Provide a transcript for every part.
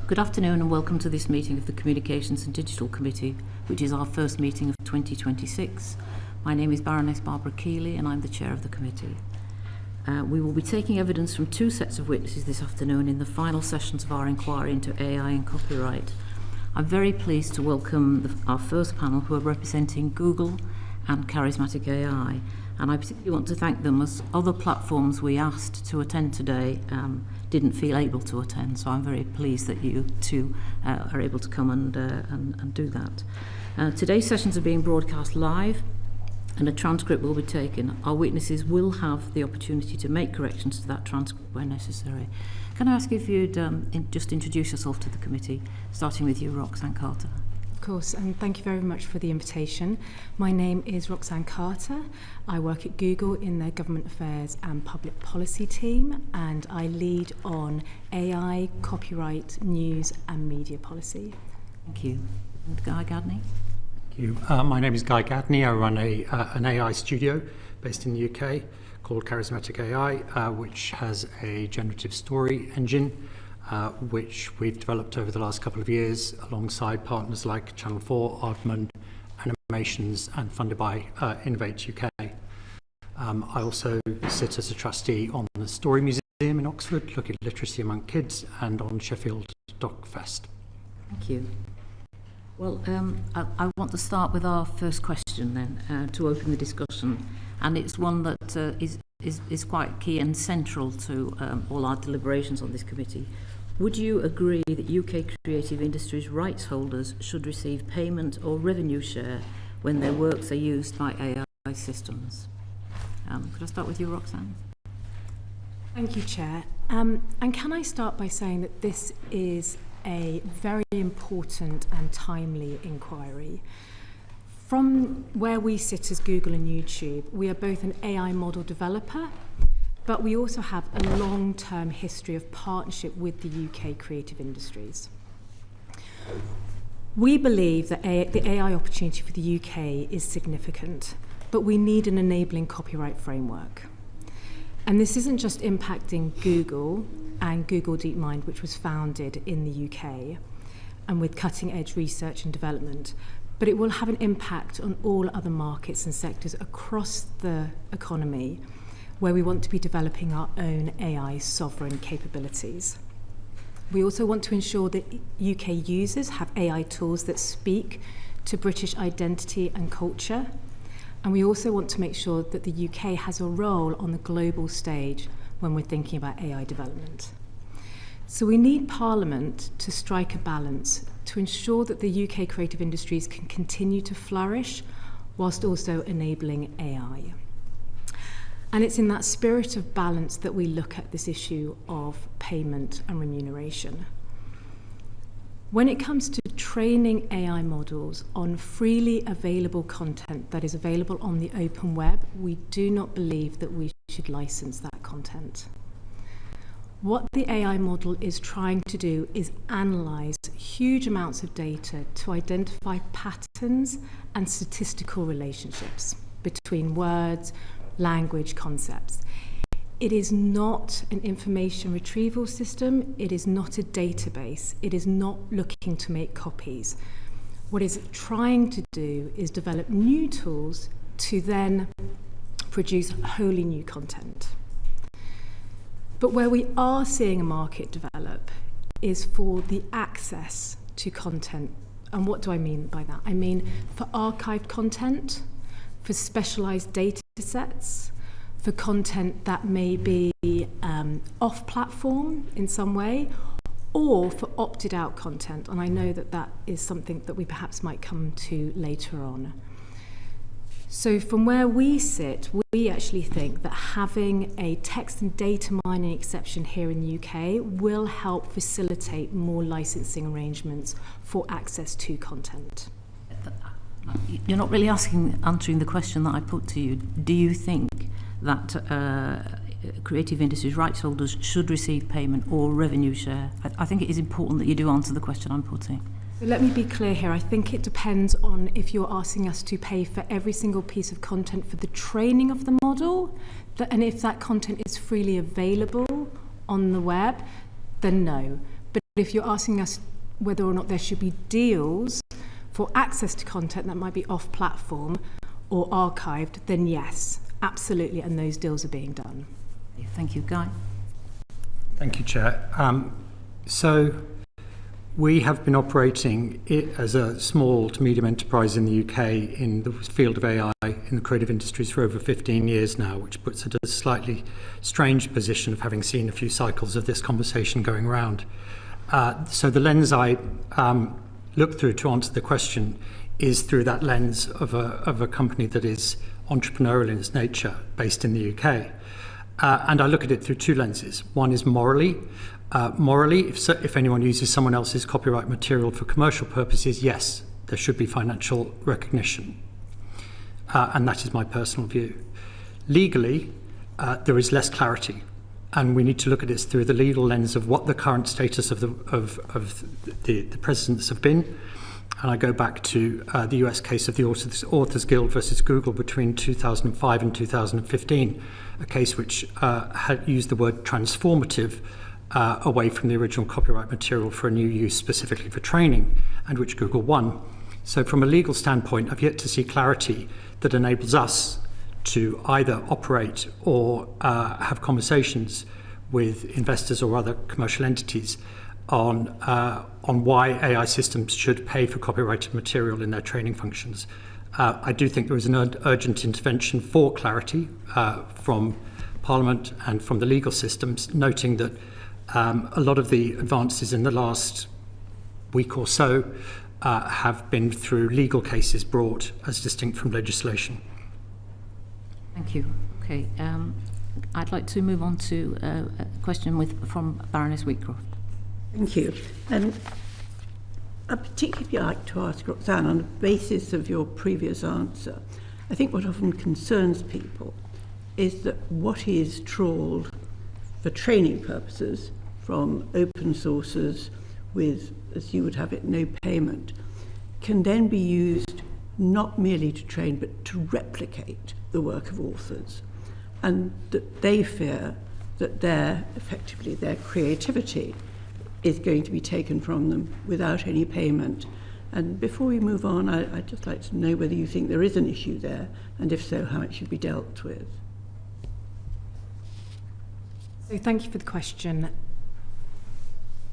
Good afternoon and welcome to this meeting of the Communications and Digital Committee, which is our first meeting of 2026. My name is Baroness Barbara Keeley and I'm the chair of the committee. We will be taking evidence from two sets of witnesses this afternoon in the final sessions of our inquiry into AI and copyright. I'm very pleased to welcome our first panel, who are representing Google and Charismatic AI. And I particularly want to thank them, as other platforms we asked to attend today didn't feel able to attend. So I'm very pleased that you two are able to come and do that. Today's sessions are being broadcast live, and a transcript will be taken. Our witnesses will have the opportunity to make corrections to that transcript where necessary. Can I ask if you'd just introduce yourself to the committee, starting with you, Roxanne Carter? Of course, and thank you very much for the invitation. My name is Roxanne Carter. I work at Google in their Government Affairs and Public Policy team, and I lead on AI, copyright, news and media policy. Thank you. And Guy Gadney? Thank you. My name is Guy Gadney. I run an AI studio based in the UK called Charismatic AI, which has a generative story engine which we've developed over the last couple of years alongside partners like Channel 4, Aardman, Animations, and funded by Innovate UK. I also sit as a trustee on the Story Museum in Oxford, looking at literacy among kids, and on Sheffield DocFest. Thank you. Well, I want to start with our first question then, to open the discussion, and it's one that is quite key and central to all our deliberations on this committee. Would you agree that UK creative industries rights holders should receive payment or revenue share when their works are used by AI systems? Could I start with you, Roxanne? Thank you, Chair. And can I start by saying that this is a very important and timely inquiry. From where we sit as Google and YouTube, we are both an AI model developer, but we also have a long-term history of partnership with the UK creative industries. We believe that the AI opportunity for the UK is significant, but we need an enabling copyright framework. And this isn't just impacting Google and Google DeepMind, which was founded in the UK, and with cutting-edge research and development, but it will have an impact on all other markets and sectors across the economy, where we want to be developing our own AI sovereign capabilities. We also want to ensure that UK users have AI tools that speak to British identity and culture. And we also want to make sure that the UK has a role on the global stage when we're thinking about AI development. So we need Parliament to strike a balance to ensure that the UK creative industries can continue to flourish whilst also enabling AI. And it's in that spirit of balance that we look at this issue of payment and remuneration. When it comes to training AI models on freely available content that is available on the open web, we do not believe that we should license that content. What the AI model is trying to do is analyze huge amounts of data to identify patterns and statistical relationships between words, language, concepts. It is not an information retrieval system. It is not a database. It is not looking to make copies. What it's trying to do is develop new tools to then produce wholly new content. But where we are seeing a market develop is for the access to content. And what do I mean by that? I mean for archived content, for specialized data sets, for content that may be off-platform in some way, or for opted-out content. And I know that that is something that we perhaps might come to later on. So from where we sit, we actually think that having a text and data mining exception here in the UK will help facilitate more licensing arrangements for access to content. You're not really answering the question that I put to you. Do you think that creative industries rights holders should receive payment or revenue share? I think it is important that you do answer the question I'm putting. So let me be clear here. I think it depends on if you're asking us to pay for every single piece of content for the training of the model, and if that content is freely available on the web, then no. But if you're asking us whether or not there should be deals for access to content that might be off-platform or archived, then yes, absolutely, and those deals are being done. Thank you. Guy? Thank you, Chair. So we have been operating as a small to medium enterprise in the UK in the field of AI in the creative industries for over 15 years now, which puts it at a slightly strange position of having seen a few cycles of this conversation going round. So the lens I look through to answer the question is through that lens of a company that is entrepreneurial in its nature, based in the UK. And I look at it through two lenses. One is morally. If anyone uses someone else's copyright material for commercial purposes, yes, there should be financial recognition. And that is my personal view. Legally, there is less clarity. And we need to look at this through the legal lens of what the current status of the precedents have been. And I go back to the US case of the Authors Guild versus Google between 2005 and 2015, a case which had used the word transformative away from the original copyright material for a new use specifically for training, and which Google won. So from a legal standpoint, I've yet to see clarity that enables us to either operate or have conversations with investors or other commercial entities on why AI systems should pay for copyrighted material in their training functions. I do think there is an urgent intervention for clarity from Parliament and from the legal systems, noting that a lot of the advances in the last week or so have been through legal cases brought as distinct from legislation. Thank you. Okay, I'd like to move on to a question from Baroness Wheatcroft. Thank you. I'd particularly like to ask Roxanne, on the basis of your previous answer, I think what often concerns people is that what is trawled for training purposes from open sources with, as you would have it, no payment, can then be used not merely to train but to replicate the work of authors, and that they fear that effectively their creativity is going to be taken from them without any payment. And before we move on, I'd just like to know whether you think there is an issue there, and if so, how it should be dealt with. So thank you for the question.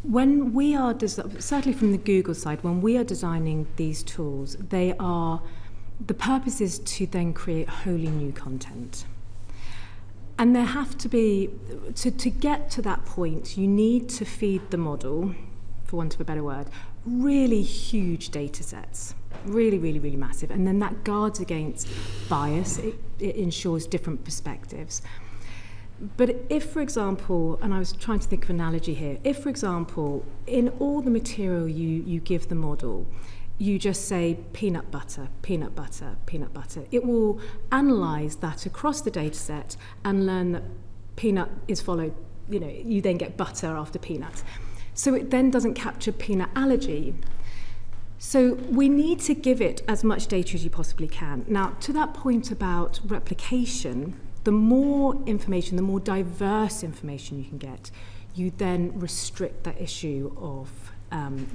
When we are, certainly from the Google side, when we are designing these tools, the purpose is to then create wholly new content. And there have to be, to get to that point, you need to feed the model, for want of a better word, really huge data sets, really, really, really massive. And then that guards against bias, it ensures different perspectives. But if, for example, and I was trying to think of an analogy here, if, for example, in all the material you give the model, you just say peanut butter, peanut butter, peanut butter, it will analyse that across the data set and learn that peanut is followed, you then get butter after peanut. So it then doesn't capture peanut allergy. So we need to give it as much data as you possibly can. Now, to that point about replication, the more information, the more diverse information you can get, you then restrict that issue of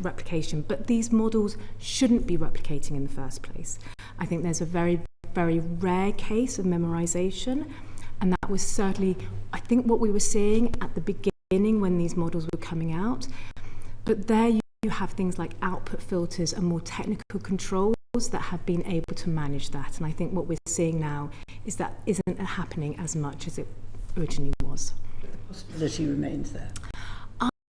replication. But these models shouldn't be replicating in the first place. I think there's a very, very rare case of memorization, and that was certainly, I think, what we were seeing at the beginning when these models were coming out. But there you have things like output filters and more technical controls that have been able to manage that. And I think what we're seeing now is that isn't happening as much as it originally was. But the possibility remains there.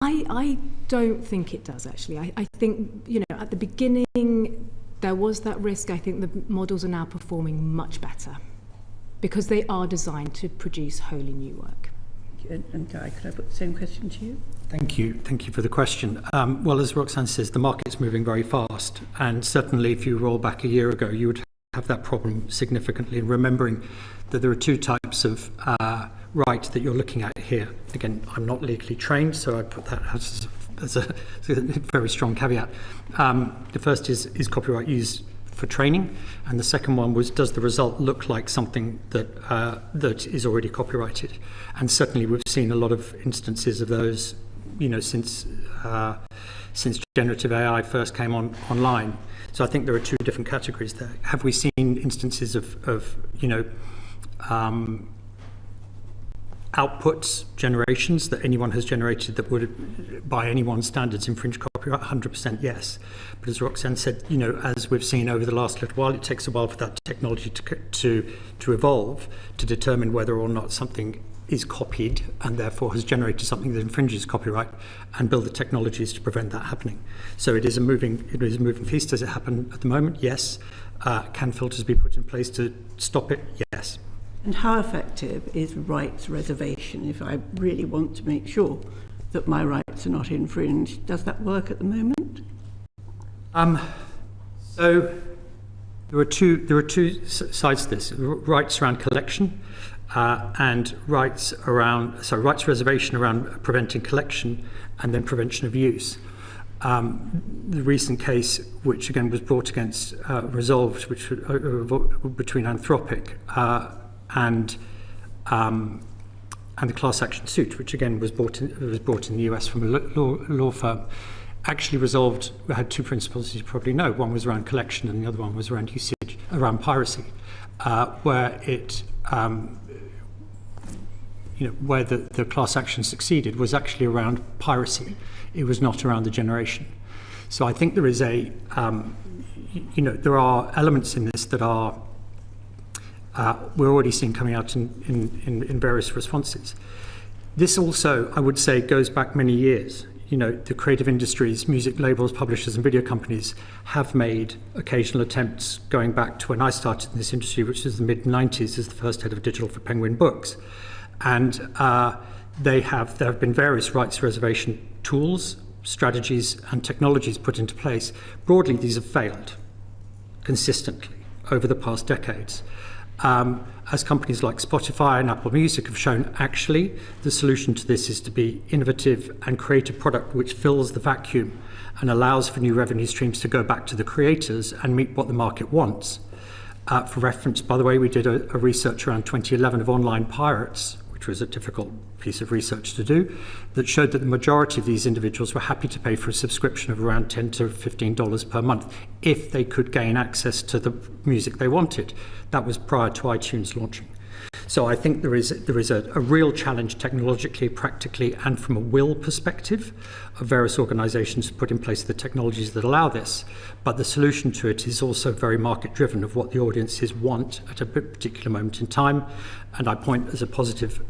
I don't think it does, actually. I think, at the beginning there was that risk. I think the models are now performing much better because they are designed to produce wholly new work. And Guy, could I put the same question to you? Thank you for the question. Well, as Roxanne says, the market's moving very fast, and certainly if you roll back a year ago, you would have that problem significantly, remembering that there are two types of right that you're looking at here. Again, I'm not legally trained, so I put that as a very strong caveat. The first is copyright used for training, and the second one was, does the result look like something that is already copyrighted? And certainly we've seen a lot of instances of those, since generative AI first came online. So I think there are two different categories there. Have we seen instances of outputs, generations that anyone has generated that would, by anyone's standards, infringe copyright? 100% yes. But as Roxanne said, as we've seen over the last little while, it takes a while for that technology to evolve to determine whether or not something is copied and therefore has generated something that infringes copyright, and build the technologies to prevent that happening. So it is a moving feast. Does it happen at the moment? Yes. Can filters be put in place to stop it? Yes. And how effective is rights reservation if I really want to make sure that my rights are not infringed? Does that work at the moment? So there are two sides to this: rights around collection and rights reservation around preventing collection and then prevention of use. The recent case, which again was brought against resolved, which between Anthropic and the class action suit, which again was brought in the US from a law firm, actually resolved. We had two principles, as you probably know. One was around collection, and the other one was around usage, around piracy, where it, where the class action succeeded was actually around piracy. It was not around the generation. So I think there is there are elements in this that are. We're already seeing coming out in various responses. This also, I would say, goes back many years. The creative industries, music labels, publishers and video companies have made occasional attempts going back to when I started in this industry, which is the mid-90s, as the first head of digital for Penguin Books. And there have been various rights reservation tools, strategies and technologies put into place. Broadly, these have failed consistently over the past decades. As companies like Spotify and Apple Music have shown, actually, the solution to this is to be innovative and create a product which fills the vacuum and allows for new revenue streams to go back to the creators and meet what the market wants. For reference, by the way, we did a research around 2011 of online pirates, which was a difficult piece of research to do, that showed that the majority of these individuals were happy to pay for a subscription of around $10 to $15 per month if they could gain access to the music they wanted. That was prior to iTunes launching. So I think there is a real challenge technologically, practically, and from a will perspective of various organizations to put in place the technologies that allow this. But the solution to it is also very market-driven of what the audiences want at a particular moment in time. And I point as a positive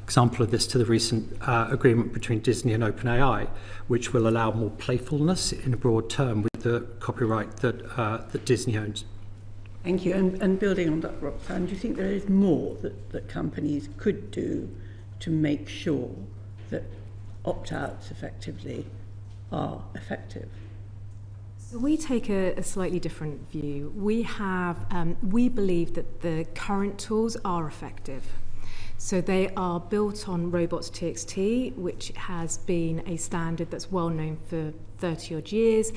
example of this to the recent agreement between Disney and OpenAI, which will allow more playfulness in a broad term with the copyright that Disney owns. Thank you. And building on that, Roxanne, do you think there is more that companies could do to make sure that opt-outs effectively are effective? So we take a slightly different view. We believe that the current tools are effective. So they are built on robots.txt, which has been a standard that's well known for 30 odd years.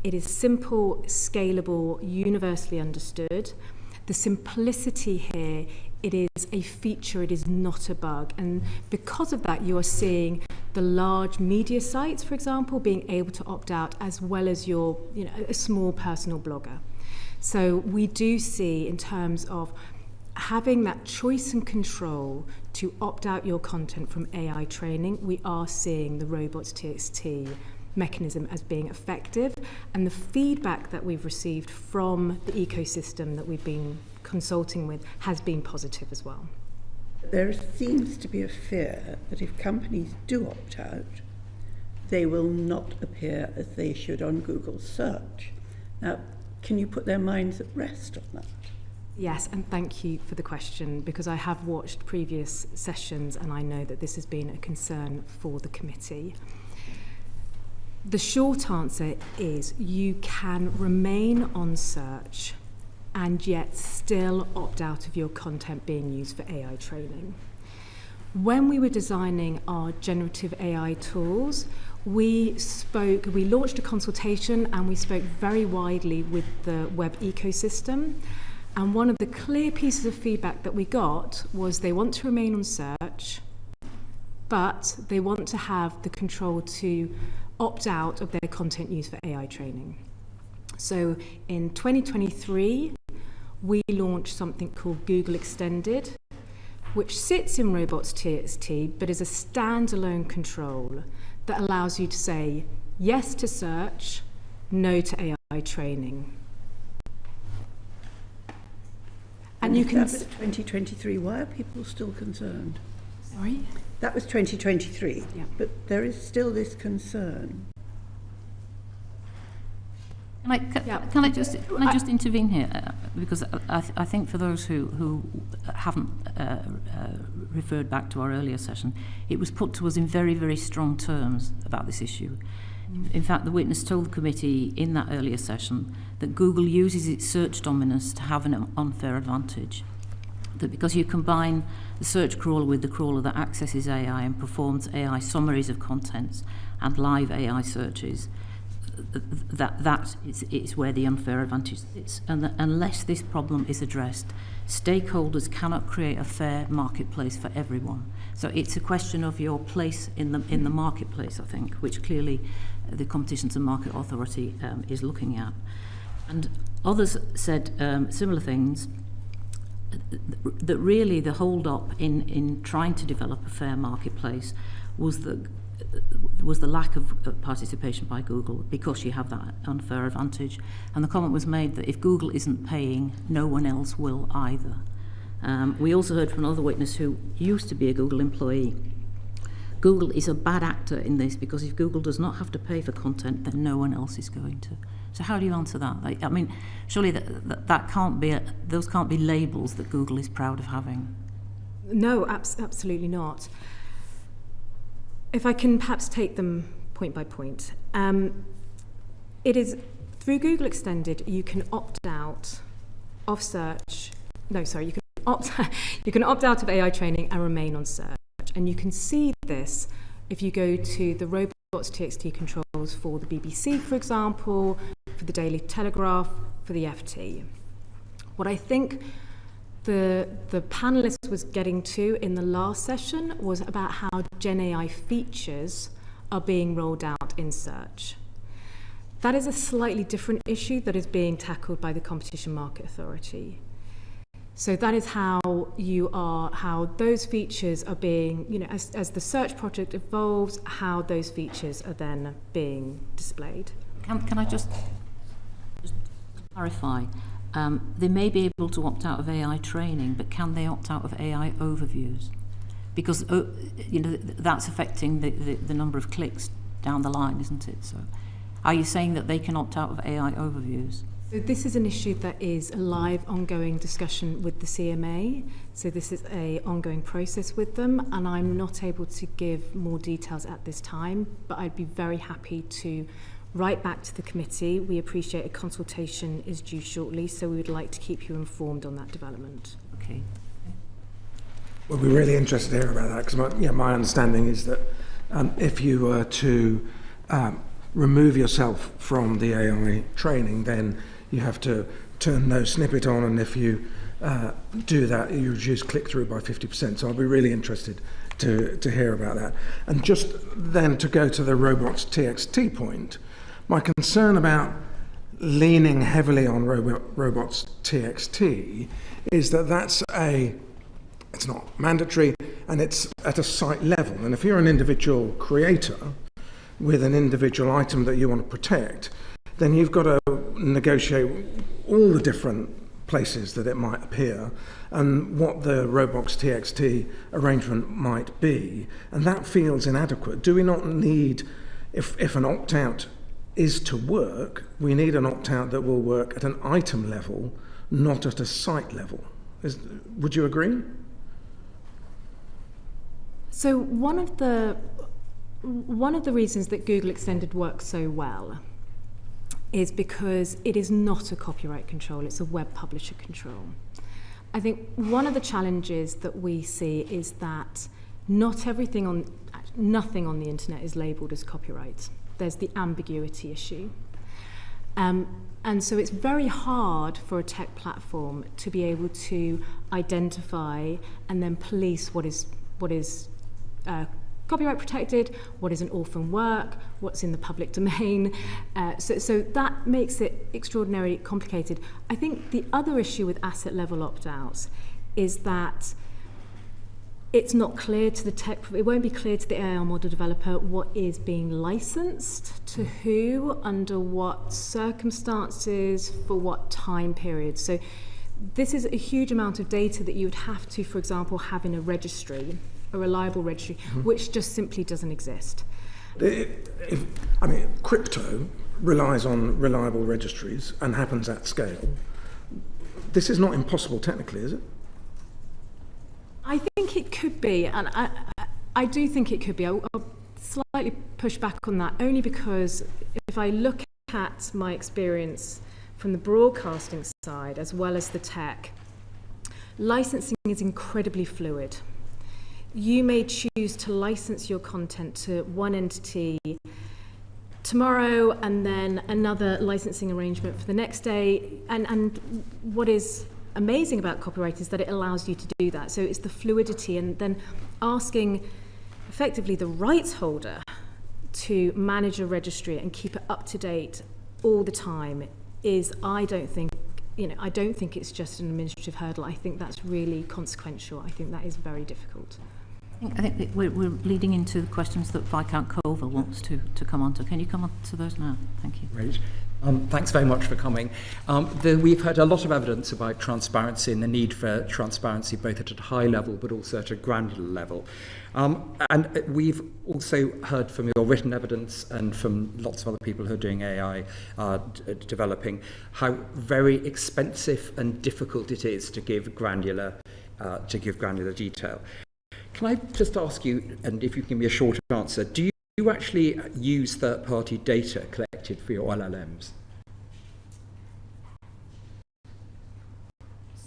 It is simple, scalable, universally understood. The simplicity here, it is a feature, it is not a bug. And because of that, you are seeing the large media sites, for example, being able to opt out, as well as your, a small personal blogger. So we do see, in terms of having that choice and control to opt out your content from AI training, we are seeing the robots.txt mechanism as being effective, and the feedback that we've received from the ecosystem that we've been consulting with has been positive as well. There seems to be a fear that if companies do opt out, they will not appear as they should on Google search. Now, can you put their minds at rest on that? Yes, and thank you for the question, because I have watched previous sessions and I know that this has been a concern for the committee. The short answer is you can remain on search and yet still opt out of your content being used for AI training. When we were designing our generative AI tools, we launched a consultation and we spoke very widely with the web ecosystem. And one of the clear pieces of feedback that we got was they want to remain on search, but they want to have the control to opt out of their content use for AI training. So in 2023, we launched something called Google Extended, which sits in robots.txt, but is a standalone control that allows you to say yes to search, no to AI training. And you can... That was 2023. Why are people still concerned? Sorry? That was 2023, Yeah. but there is still this concern. Can I just intervene here? Because I think for those who haven't referred back to our earlier session, it was put to us in very, very strong terms about this issue. In fact, the witness told the committee in that earlier session that Google uses its search dominance to have an unfair advantage. That because you combine the search crawler with the crawler that accesses AI and performs AI summaries of contents and live AI searches, that is where the unfair advantage is. And unless this problem is addressed, stakeholders cannot create a fair marketplace for everyone. So it's a question of your place in the marketplace, I think, which clearly the Competitions and Market Authority is looking at. And others said similar things, that really the hold-up in trying to develop a fair marketplace was the lack of participation by Google, because you have that unfair advantage. And the comment was made that if Google isn't paying, no one else will either. We also heard from another witness who used to be a Google employee. Google is a bad actor in this, because if Google does not have to pay for content, then no one else is going to. So how do you answer that? I mean, surely that can't be those can't be labels that Google is proud of having. No, absolutely not. If I can perhaps take them point by point. It is through Google Extended, you can opt out of search. No, sorry, you can opt out of AI training and remain on search. And you can see this if you go to the robots.txt controls for the BBC, for example, for the Daily Telegraph, for the FT. What I think the panelist was getting to in the last session was about how Gen AI features are being rolled out in search. That is a slightly different issue that is being tackled by the Competition Market Authority. So that is how those features are being, as the search project evolves, how those features are then being displayed. Can I just clarify? They may be able to opt out of AI training, but can they opt out of AI overviews? Because that's affecting the number of clicks down the line, isn't it? So, are you saying that they can opt out of AI overviews? So this is an issue that is a live, ongoing discussion with the CMA. So this is an ongoing process with them, and I'm not able to give more details at this time, but I'd be very happy to write back to the committee. We appreciate a consultation is due shortly, so we would like to keep you informed on that development. Okay. We'll be really interested to hear about that, because my understanding is that if you were to remove yourself from the AI training, then you have to turn no snippet on, and if you do that, you reduce click-through by 50%. So I'll be really interested to hear about that. And just then to go to the robots.txt point, my concern about leaning heavily on robots.txt is that it's not mandatory, and it's at a site level. And if you're an individual creator with an individual item that you want to protect, then you've got to negotiate all the different places that it might appear and what the robots.txt arrangement might be. And that feels inadequate. Do we not need, if an opt-out is to work, we need an opt-out that will work at an item level, not at a site level? Would you agree? So one of the reasons that Google Extended works so well is because it is not a copyright control, it's a web publisher control. I think one of the challenges that we see is that nothing on the internet is labelled as copyright. There's the ambiguity issue. And so it's very hard for a tech platform to be able to identify and then police what is copyright protected, what is an orphan work, what's in the public domain. So that makes it extraordinarily complicated. I think the other issue with asset level opt-outs is that it's not clear to it won't be clear to the AI model developer what is being licensed to who, under what circumstances, for what time period. So this is a huge amount of data that you would have to, for example, have in a registry, a reliable registry, which just simply doesn't exist. Crypto relies on reliable registries and happens at scale. This is not impossible technically, is it? I think it could be, and I do think it could be. I'll slightly push back on that, only because if I look at my experience from the broadcasting side as well as the tech, licensing is incredibly fluid. You may choose to license your content to one entity tomorrow and then another licensing arrangement for the next day. And what is amazing about copyright is that it allows you to do that. So it's the fluidity, and then asking effectively the rights holder to manage a registry and keep it up to date all the time is, I don't think it's just an administrative hurdle. I think that's really consequential. I think that is very difficult. I think that we're leading into the questions that Viscount Colville wants to come on to. Can you come on to those now? Thank you. Great. Thanks very much for coming. We've heard a lot of evidence about transparency and the need for transparency both at a high level but also at a granular level. And we've also heard from your written evidence and from lots of other people who are doing AI developing how very expensive and difficult it is to give granular detail. Can I just ask you, and if you can give me a short answer, do you actually use third-party data collected for your LLMs?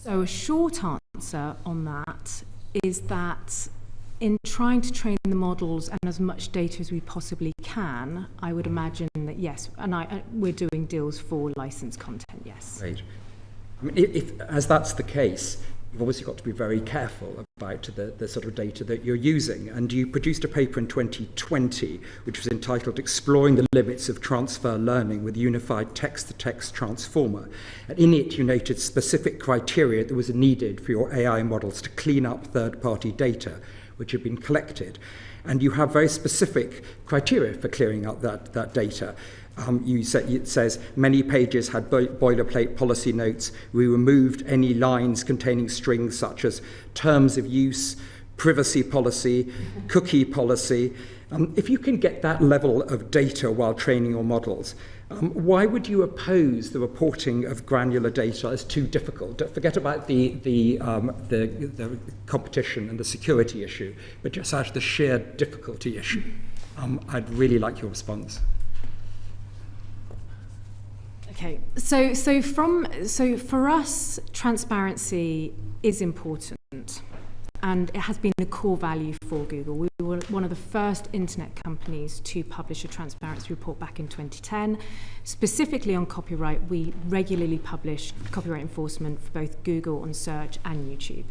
So a short answer on that is that in trying to train the models and as much data as we possibly can, I would imagine that yes, and we're doing deals for licensed content, yes. Right. I mean, as that's the case, you've obviously got to be very careful about the sort of data that you're using. And you produced a paper in 2020, which was entitled Exploring the Limits of Transfer Learning with Unified Text-to-Text Transformer. And in it, you noted specific criteria that was needed for your AI models to clean up third-party data, which had been collected. And you have very specific criteria for clearing up that data. It says many pages had boilerplate policy notes. We removed any lines containing strings such as terms of use, privacy policy, cookie policy. If you can get that level of data while training your models, why would you oppose the reporting of granular data as too difficult? Don't forget about the competition and the security issue, but just out of the sheer difficulty issue. I'd really like your response. Okay, so for us, transparency is important, and it has been a core value for Google. We were one of the first internet companies to publish a transparency report back in 2010. Specifically on copyright, we regularly publish copyright enforcement for both Google on search and YouTube.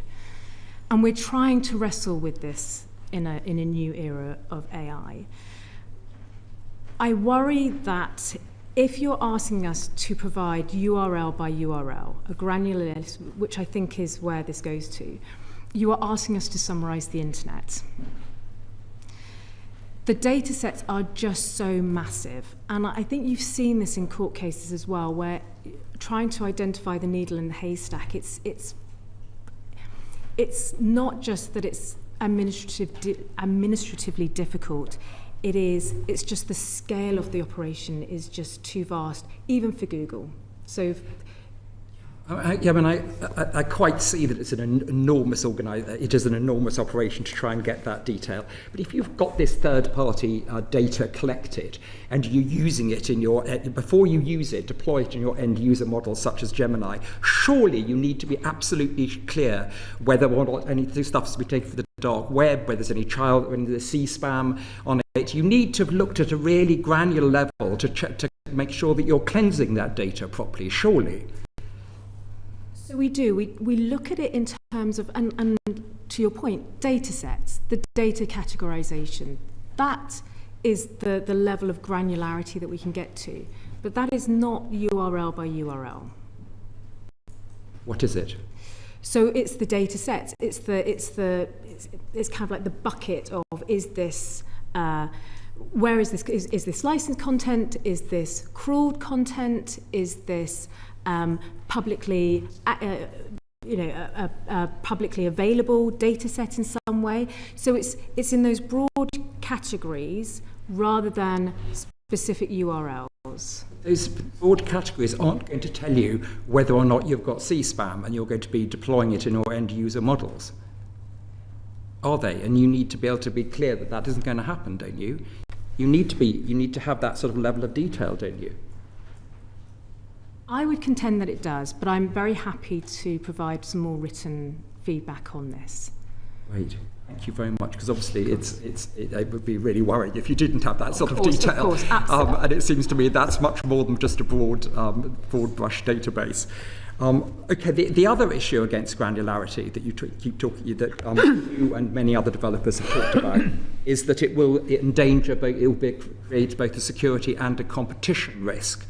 And we're trying to wrestle with this in a new era of AI. I worry that if you're asking us to provide URL by URL, a granular list, which I think is where this goes to, you are asking us to summarize the internet. The data sets are just so massive. And I think you've seen this in court cases as well, where trying to identify the needle in the haystack, it's not just that it's administratively difficult. It's just the scale of the operation is just too vast, even for Google. So, I quite see that it's an enormous it is an enormous operation to try and get that detail. But if you've got this third-party data collected and you're using it before you use it, deploy it in your end-user models such as Gemini, surely you need to be absolutely clear whether or not any of this stuff is to be taken from the dark web, whether there's any C-spam on it. You need to have looked at a really granular level to make sure that you're cleansing that data properly, surely. So we do. We look at it in terms of, and to your point, data sets, the data categorization, that is the level of granularity that we can get to. But that is not URL by URL. What is it? So it's the data sets. It's kind of like the bucket of, is this, where is this? Is this licensed content? Is this crawled content? Is this publicly, publicly available data set in some way? So it's in those broad categories rather than specific URLs. Those broad categories aren't going to tell you whether or not you've got C-spam and you're going to be deploying it in your end-user models. Are they? And you need to be able to be clear that that isn't going to happen, don't you? You need to have that sort of level of detail, don't you? I would contend that it does, but I'm very happy to provide some more written feedback on this. Great. Thank you very much, because obviously it would be really worrying if you didn't have that sort of detail. Of course, absolutely. And it seems to me that's much more than just a broad brush database. Okay, the other issue against granularity that you keep talking that you and many other developers have talked about is that it will create both a security and a competition risk.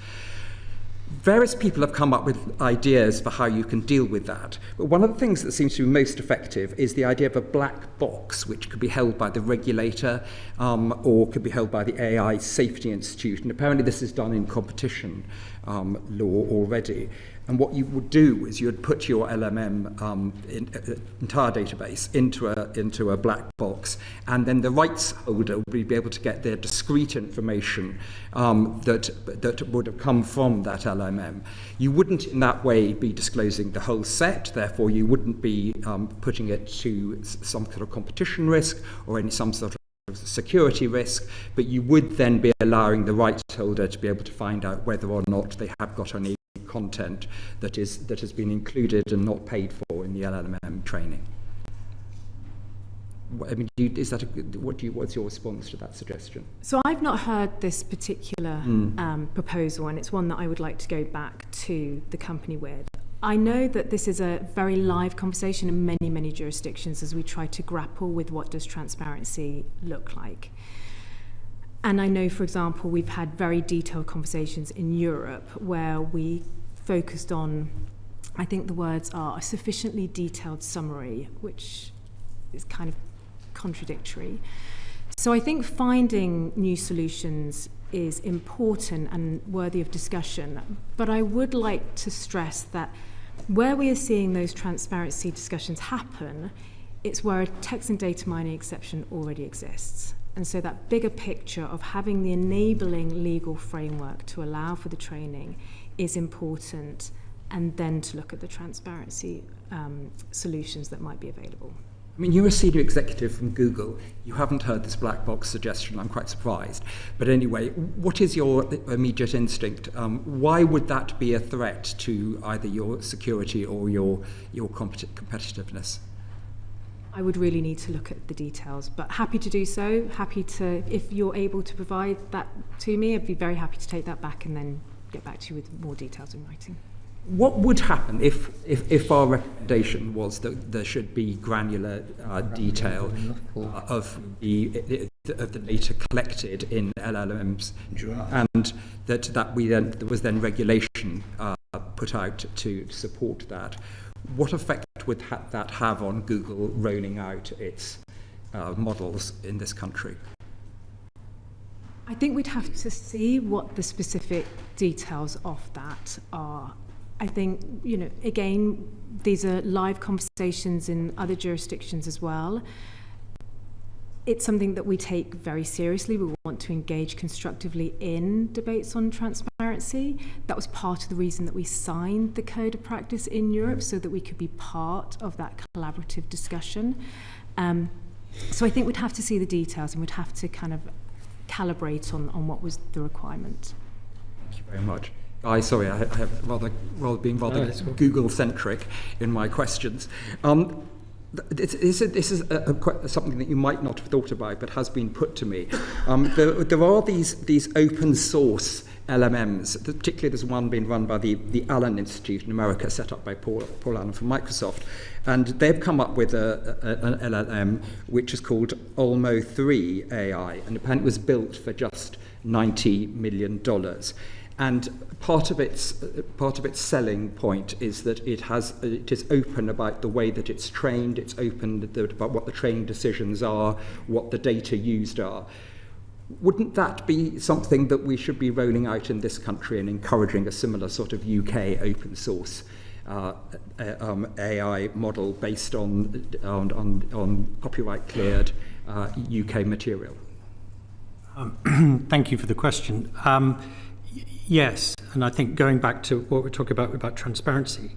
Various people have come up with ideas for how you can deal with that. But one of the things that seems to be most effective is the idea of a black box, which could be held by the regulator or could be held by the AI Safety Institute. And apparently this is done in competition law already. And what you would do is you would put your LLM entire database into a black box, and then the rights holder would be able to get their discrete information that would have come from that LLM. You wouldn't in that way be disclosing the whole set, therefore you wouldn't be putting it to some sort of competition risk or some sort of security risk, but you would then be allowing the rights holder to be able to find out whether or not they have got any content that has been included and not paid for in the LLM training. I mean, what's your response to that suggestion? So I've not heard this particular proposal, and it's one that I would like to go back to the company with. I know that this is a very live conversation in many, many jurisdictions as we try to grapple with what does transparency look like. And I know, for example, we've had very detailed conversations in Europe where we focused on, I think the words are a sufficiently detailed summary, which is kind of contradictory. So I think finding new solutions is important and worthy of discussion. But I would like to stress that where we are seeing those transparency discussions happen, it's where a text and data mining exception already exists. And so that bigger picture of having the enabling legal framework to allow for the training is important, and then to look at the transparency solutions that might be available. I mean, you're a senior executive from Google. You haven't heard this black box suggestion. I'm quite surprised. But anyway, what is your immediate instinct? Why would that be a threat to either your security or your competitiveness? I would really need to look at the details, but happy to do so. Happy to, if you're able to provide that to me, I'd be very happy to take that back and then get back to you with more details in writing. What would happen if our recommendation was that there should be granular detail of the data collected in LLMs, and there was then regulation put out to support that? What effect would that have on Google rolling out its models in this country? I think we'd have to see what the specific details of that are. I think, again, these are live conversations in other jurisdictions as well. It's something that we take very seriously. We want to engage constructively in debates on transparency. That was part of the reason that we signed the Code of Practice in Europe, so that we could be part of that collaborative discussion. So I think we'd have to see the details, and we'd have to kind of calibrate on what was the requirement. Thank you very much. Sorry, I have been rather Google-centric in my questions. This is something that you might not have thought about, but has been put to me. There are these open source LMMs. Particularly, there's one being run by the Allen Institute in America, set up by Paul Allen from Microsoft. And they've come up with an LLM which is called Olmo 3 AI, and apparently it was built for just $90 million. And part of its selling point is that it is open about the way that it's trained. It's open about what the training decisions are, what the data used are. Wouldn't that be something that we should be rolling out in this country and encouraging a similar sort of UK open source AI model based on copyright cleared UK material? Thank you for the question. Yes, and I think going back to what we're talking about transparency,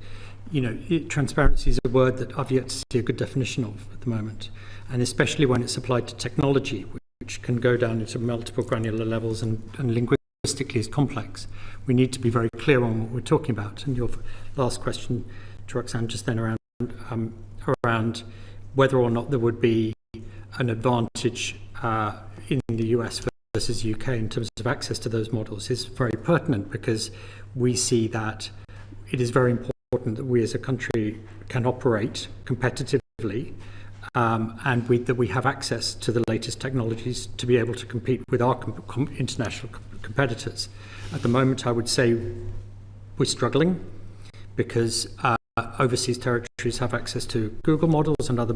transparency is a word that I've yet to see a good definition of at the moment, and especially when it's applied to technology, which can go down into multiple granular levels and linguistically is complex. We need to be very clear on what we're talking about. And your last question to Roxanne just then around whether or not there would be an advantage in the US versus UK in terms of access to those models is very pertinent, because we see that it is very important that we as a country can operate competitively and that we have access to the latest technologies to be able to compete with our international competitors. At the moment, I would say we're struggling because overseas territories have access to Google models and other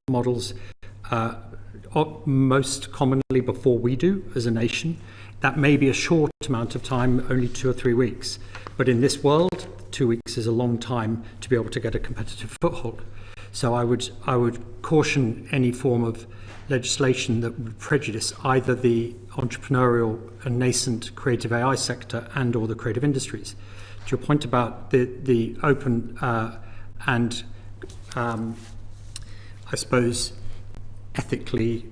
models most commonly before we do as a nation. That may be a short amount of time, only 2 or 3 weeks. But in this world, 2 weeks is a long time to be able to get a competitive foothold. So I would caution any form of legislation that would prejudice either the entrepreneurial and nascent creative AI sector and or the creative industries. To your point about the open and I suppose ethically,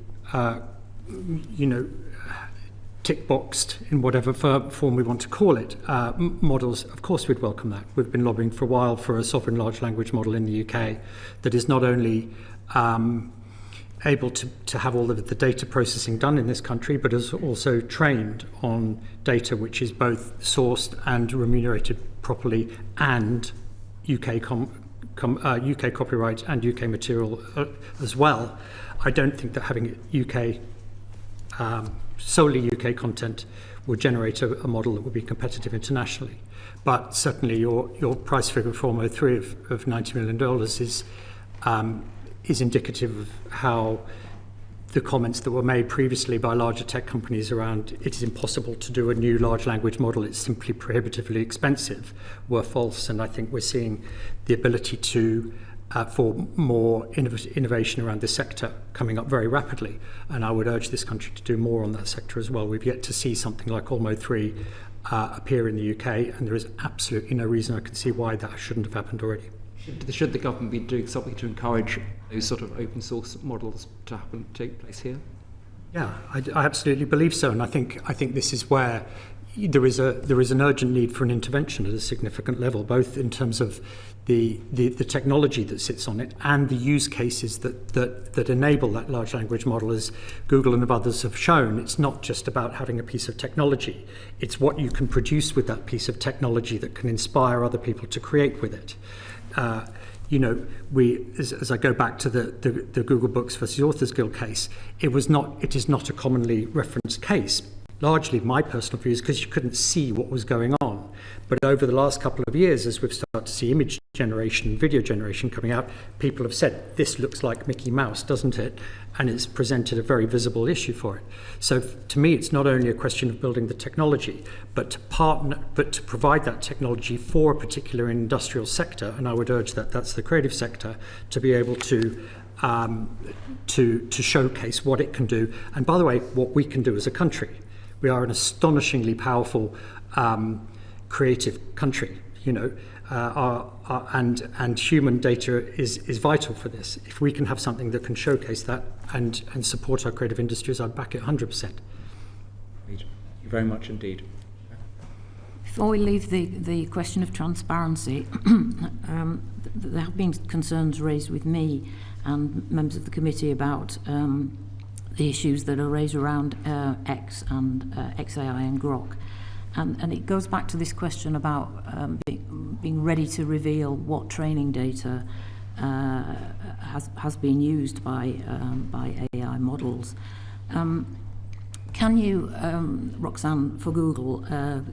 tick-boxed in whatever form we want to call it, models, of course we'd welcome that. We've been lobbying for a while for a sovereign large language model in the UK that is not only able to have all of the data processing done in this country, but is also trained on data which is both sourced and remunerated properly, and UK copyright and UK material as well. I don't think that having solely UK content would generate a model that would be competitive internationally. But certainly your price figure for Olmo 3 of $90 million is indicative of how the comments that were made previously by larger tech companies around it is impossible to do a new large language model, it's simply prohibitively expensive, were false. And I think we're seeing the ability for more innovation around this sector coming up very rapidly. And I would urge this country to do more on that sector as well. We've yet to see something like Olmo 3 appear in the UK, and there is absolutely no reason I can see why that shouldn't have happened already. Should the government be doing something to encourage those sort of open source models to take place here? Yeah, I absolutely believe so, and I think this is where there is an urgent need for an intervention at a significant level, both in terms of the technology that sits on it and the use cases that enable that large language model. As Google and others have shown, it's not just about having a piece of technology, it's what you can produce with that piece of technology that can inspire other people to create with it. As I go back to the Google Books versus Authors Guild case, it is not a commonly referenced case. Largely my personal view is because you couldn't see what was going on. But over the last couple of years, as we've started to see image generation, video generation coming out, people have said, this looks like Mickey Mouse, doesn't it? And it's presented a very visible issue for it. So to me, it's not only a question of building the technology, but to provide that technology for a particular industrial sector. And I would urge that that's the creative sector, to be able to showcase what it can do. And by the way, what we can do as a country. We are an astonishingly powerful creative country, and human data is vital for this. If we can have something that can showcase that and support our creative industries, I'd back it 100%. Thank you very much indeed. Before we leave the question of transparency, there have been concerns raised with me and members of the committee about the issues that are raised around X and XAI and Grok. And it goes back to this question about being ready to reveal what training data has been used by AI models. Can you, Roxanne, for Google,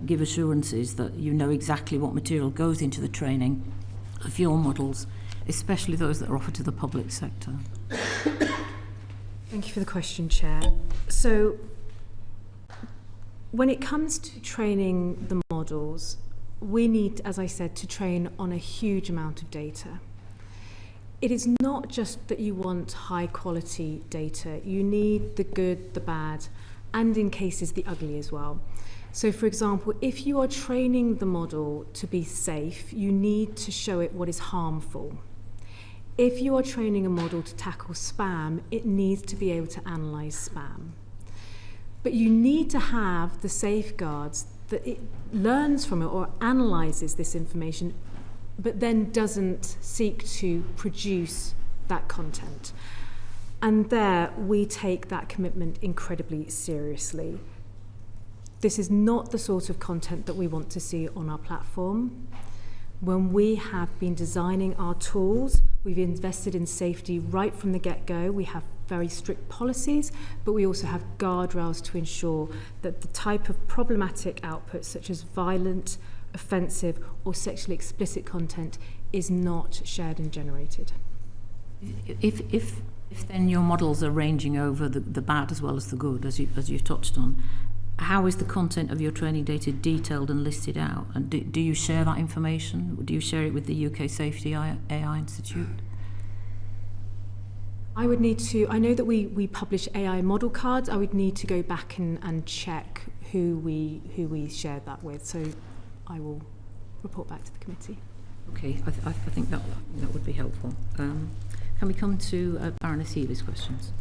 give assurances that you know exactly what material goes into the training of your models, especially those that are offered to the public sector? Thank you for the question, Chair. So, when it comes to training the models, we need, as I said, to train on a huge amount of data. It is not just that you want high quality data, you need the good, the bad, and in cases the ugly as well. So for example, if you are training the model to be safe, you need to show it what is harmful. If you are training a model to tackle spam, it needs to be able to analyze spam. But you need to have the safeguards that it learns from it or analyzes this information, but then doesn't seek to produce that content. And there, we take that commitment incredibly seriously. This is not the sort of content that we want to see on our platform. When we have been designing our tools, we've invested in safety right from the get-go. We have very strict policies, but we also have guardrails to ensure that the type of problematic outputs, such as violent, offensive, or sexually explicit content, is not shared and generated. If then your models are ranging over the bad as well as the good, as you've touched on, how is the content of your training data detailed and listed out? And do you share that information? Do you share it with the UK Safety AI Institute? I would need to, I know that we publish AI model cards. I would need to go back and check who we shared that with. So I will report back to the committee. Okay, I think that would be helpful. Can we come to Baroness Healy's questions?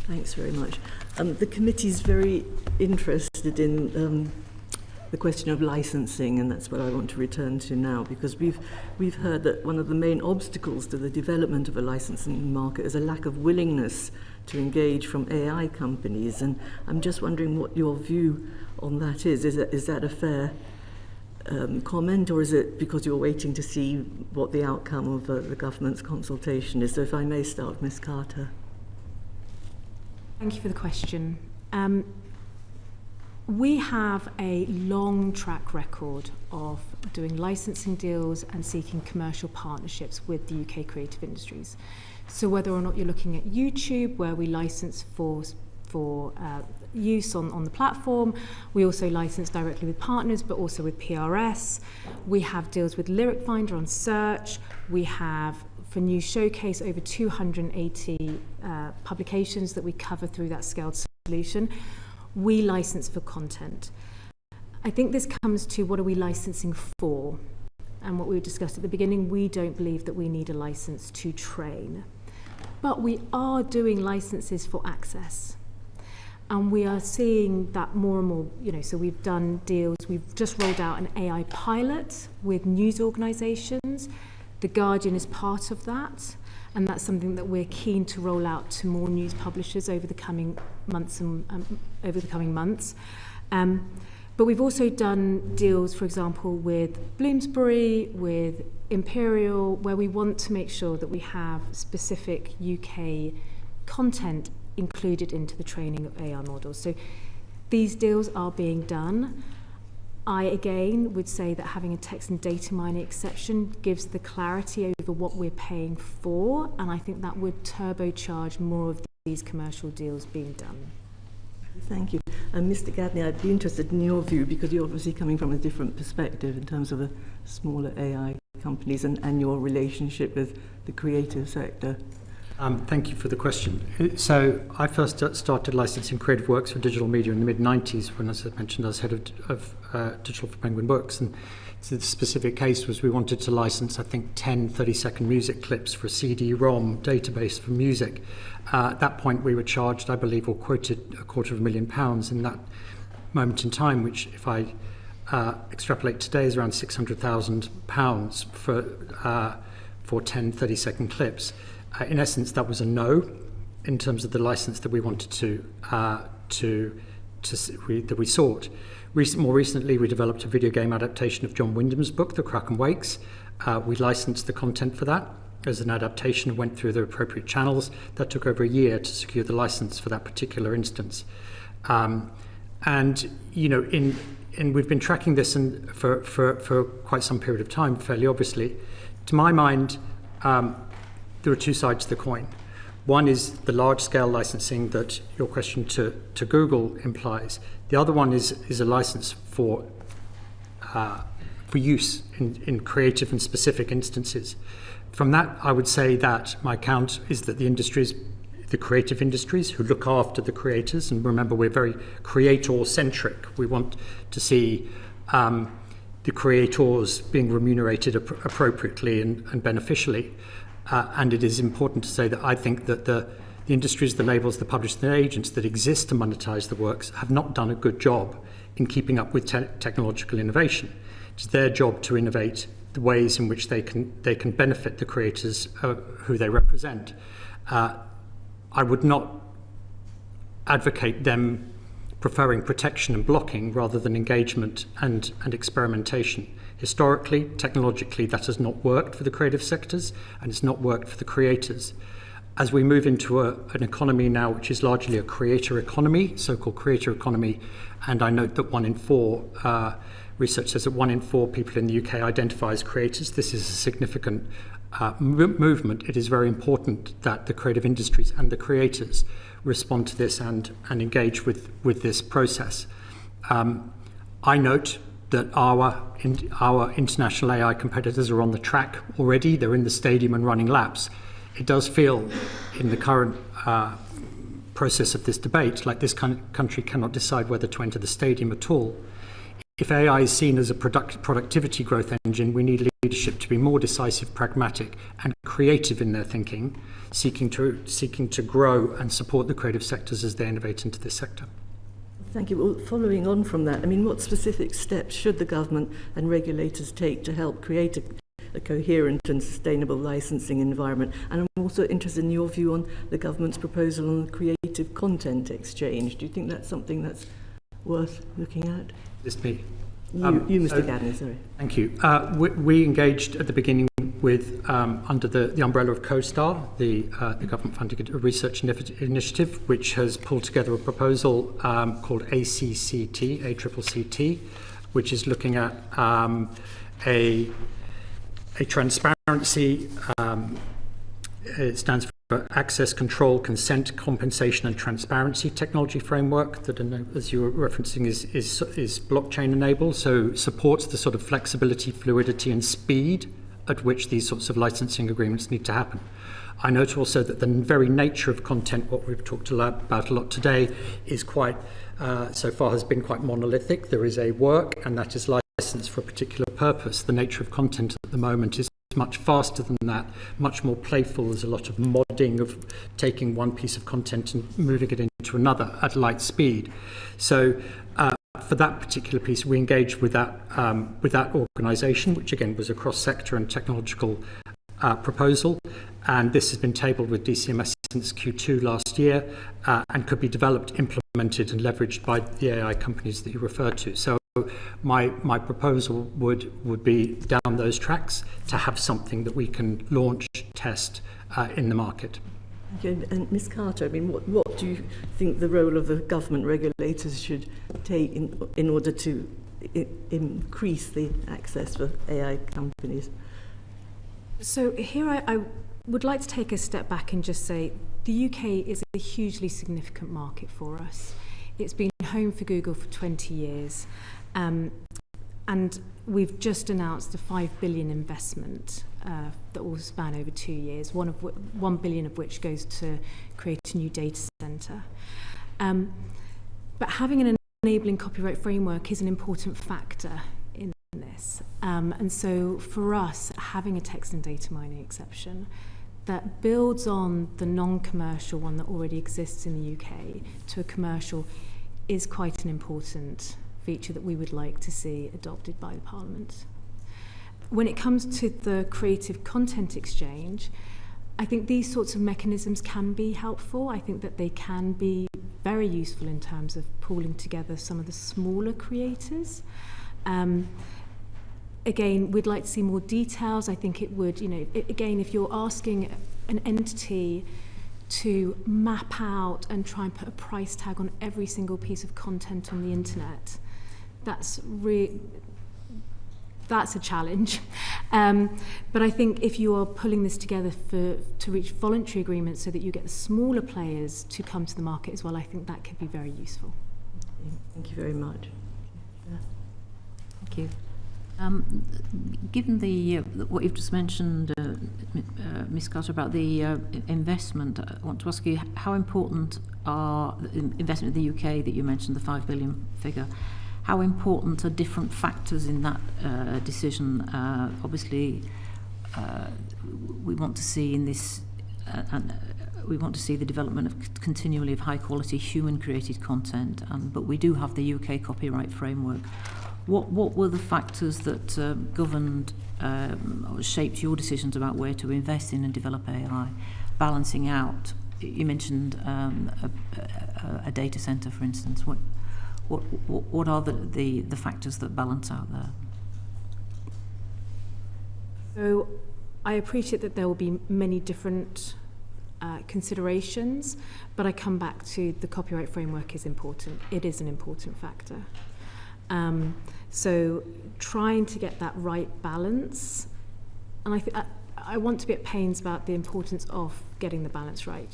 Thanks very much. The committee is very interested in the question of licensing, and that's what I want to return to now, because we've heard that one of the main obstacles to the development of a licensing market is a lack of willingness to engage from AI companies, and I'm just wondering what your view on that is. Is that a fair comment, or is it because you're waiting to see what the outcome of the government's consultation is? So if I may start with Ms. Carter. Thank you for the question. We have a long track record of doing licensing deals and seeking commercial partnerships with the UK creative industries. So whether or not you're looking at YouTube, where we license for use on the platform, we also license directly with partners, but also with PRS. We have deals with Lyric Finder on search. We have, for News Showcase, over 280 publications that we cover through that scaled solution. We license for content. I think this comes to what are we licensing for? And what we discussed at the beginning, we don't believe that we need a license to train. But we are doing licenses for access. And we are seeing that more and more, so we've done deals, we've just rolled out an AI pilot with news organisations. The Guardian is part of that, and that's something that we're keen to roll out to more news publishers over the coming months. But we've also done deals, for example, with Bloomsbury, with Imperial, where we want to make sure that we have specific UK content included into the training of AI models. So these deals are being done. I, again, would say that having a text and data mining exception gives the clarity over what we're paying for, and I think that would turbocharge more of these commercial deals being done. Thank you. And Mr. Gadney, I'd be interested in your view, because you're obviously coming from a different perspective in terms of the smaller AI companies and your relationship with the creative sector. Thank you for the question. So I first started licensing creative works for digital media in the mid-90s when, as I mentioned, I was head of digital for Penguin Books. And so the specific case was we wanted to license, I think, 10 30-second music clips for a CD-ROM database for music. At that point, we were charged, I believe, or quoted £250,000 in that moment in time, which, if I extrapolate today, is around £600,000 for 10 30-second clips. In essence, that was a no in terms of the license that we wanted to that we sought. More recently, we developed a video game adaptation of John Wyndham's book, The Kraken Wakes. We licensed the content for that as an adaptation and went through the appropriate channels. That took over a year to secure the license for that particular instance. And we've been tracking this for quite some period of time, fairly obviously. To my mind, there are two sides to the coin. One is the large-scale licensing that your question to Google implies. The other one is a license for use in creative and specific instances. From that, I would say that my count is that the creative industries who look after the creators, and remember we're very creator-centric. We want to see the creators being remunerated appropriately and beneficially. And it is important to say that I think that the industries, the labels, the publishers, the agents that exist to monetize the works have not done a good job in keeping up with technological innovation. It's their job to innovate the ways in which they can benefit the creators who they represent. I would not advocate them preferring protection and blocking rather than engagement and experimentation. Historically, technologically, that has not worked for the creative sectors, and it's not worked for the creators. As we move into an economy now which is largely a creator economy, so-called creator economy, and I note that 1 in 4, research says that 1 in 4 people in the UK identify as creators. This is a significant movement. It is very important that the creative industries and the creators respond to this and engage with this process. I note that our international AI competitors are on the track already. They're in the stadium and running laps. It does feel, in the current process of this debate, like this country cannot decide whether to enter the stadium at all. If AI is seen as a productivity growth engine, we need leadership to be more decisive, pragmatic, and creative in their thinking, seeking to grow and support the creative sectors as they innovate into this sector. Thank you. Well, following on from that, I mean, what specific steps should the government and regulators take to help create a coherent and sustainable licensing environment? And I'm also interested in your view on the government's proposal on the creative content exchange. Do you think that's something that's worth looking at? This me. You, Mr. Gadney, sorry. Thank you. We engaged at the beginning with, under the umbrella of CoStar, the government-funded research initiative, which has pulled together a proposal called ACCT, which is looking at a transparency. It stands for Access, Control, Consent, Compensation and Transparency Technology Framework that, as you were referencing, is blockchain enabled, so supports the sort of flexibility, fluidity and speed at which these sorts of licensing agreements need to happen. I note also that the very nature of content, what we've talked about a lot today, is quite, so far has been quite monolithic. There is a work and that is licensed for a particular purpose. The nature of content at the moment is much faster than that, much more playful. There's a lot of modding of taking one piece of content and moving it into another at light speed. So for that particular piece, we engaged with that organisation, which again was a cross-sector and technological proposal, and this has been tabled with DCMS since Q2 last year and could be developed, implemented and leveraged by the AI companies that you referred to. So my proposal would be down those tracks to have something that we can launch, test in the market. Okay, and Ms. Carter, I mean, what do you think the role of the government regulators should take in order to increase the access for AI companies? So here I would like to take a step back and just say the UK is a hugely significant market for us. It's been home for Google for 20 years. And we've just announced a $5 billion investment that will span over 2 years, $1 billion of which goes to create a new data centre. But having an enabling copyright framework is an important factor in this. And so for us, having a text and data mining exception that builds on the non-commercial one that already exists in the UK to a commercial is quite an important feature that we would like to see adopted by the Parliament. When it comes to the creative content exchange, I think these sorts of mechanisms can be helpful. I think that they can be very useful in terms of pooling together some of the smaller creators. Again, we'd like to see more details. I think it would, again, if you're asking an entity to map out and try and put a price tag on every single piece of content on the internet, that's a challenge. But I think if you are pulling this together to reach voluntary agreements so that you get the smaller players to come to the market as well, I think that could be very useful. Thank you very much. Yeah. Thank you. Given what you've just mentioned, Ms. Carter, about the investment, I want to ask you how important are investment in the UK that you mentioned, the 5 billion figure. How important are different factors in that decision? Obviously, we want to see in this, we want to see the development of continually of high quality human created content, but we do have the UK copyright framework. What were the factors that governed or shaped your decisions about where to invest in and develop AI, balancing out? You mentioned a data center, for instance. What are the factors that balance out there? So I appreciate that there will be many different considerations, but I come back to the copyright framework is important. It is an important factor. So trying to get that right balance, and I want to be at pains about the importance of getting the balance right.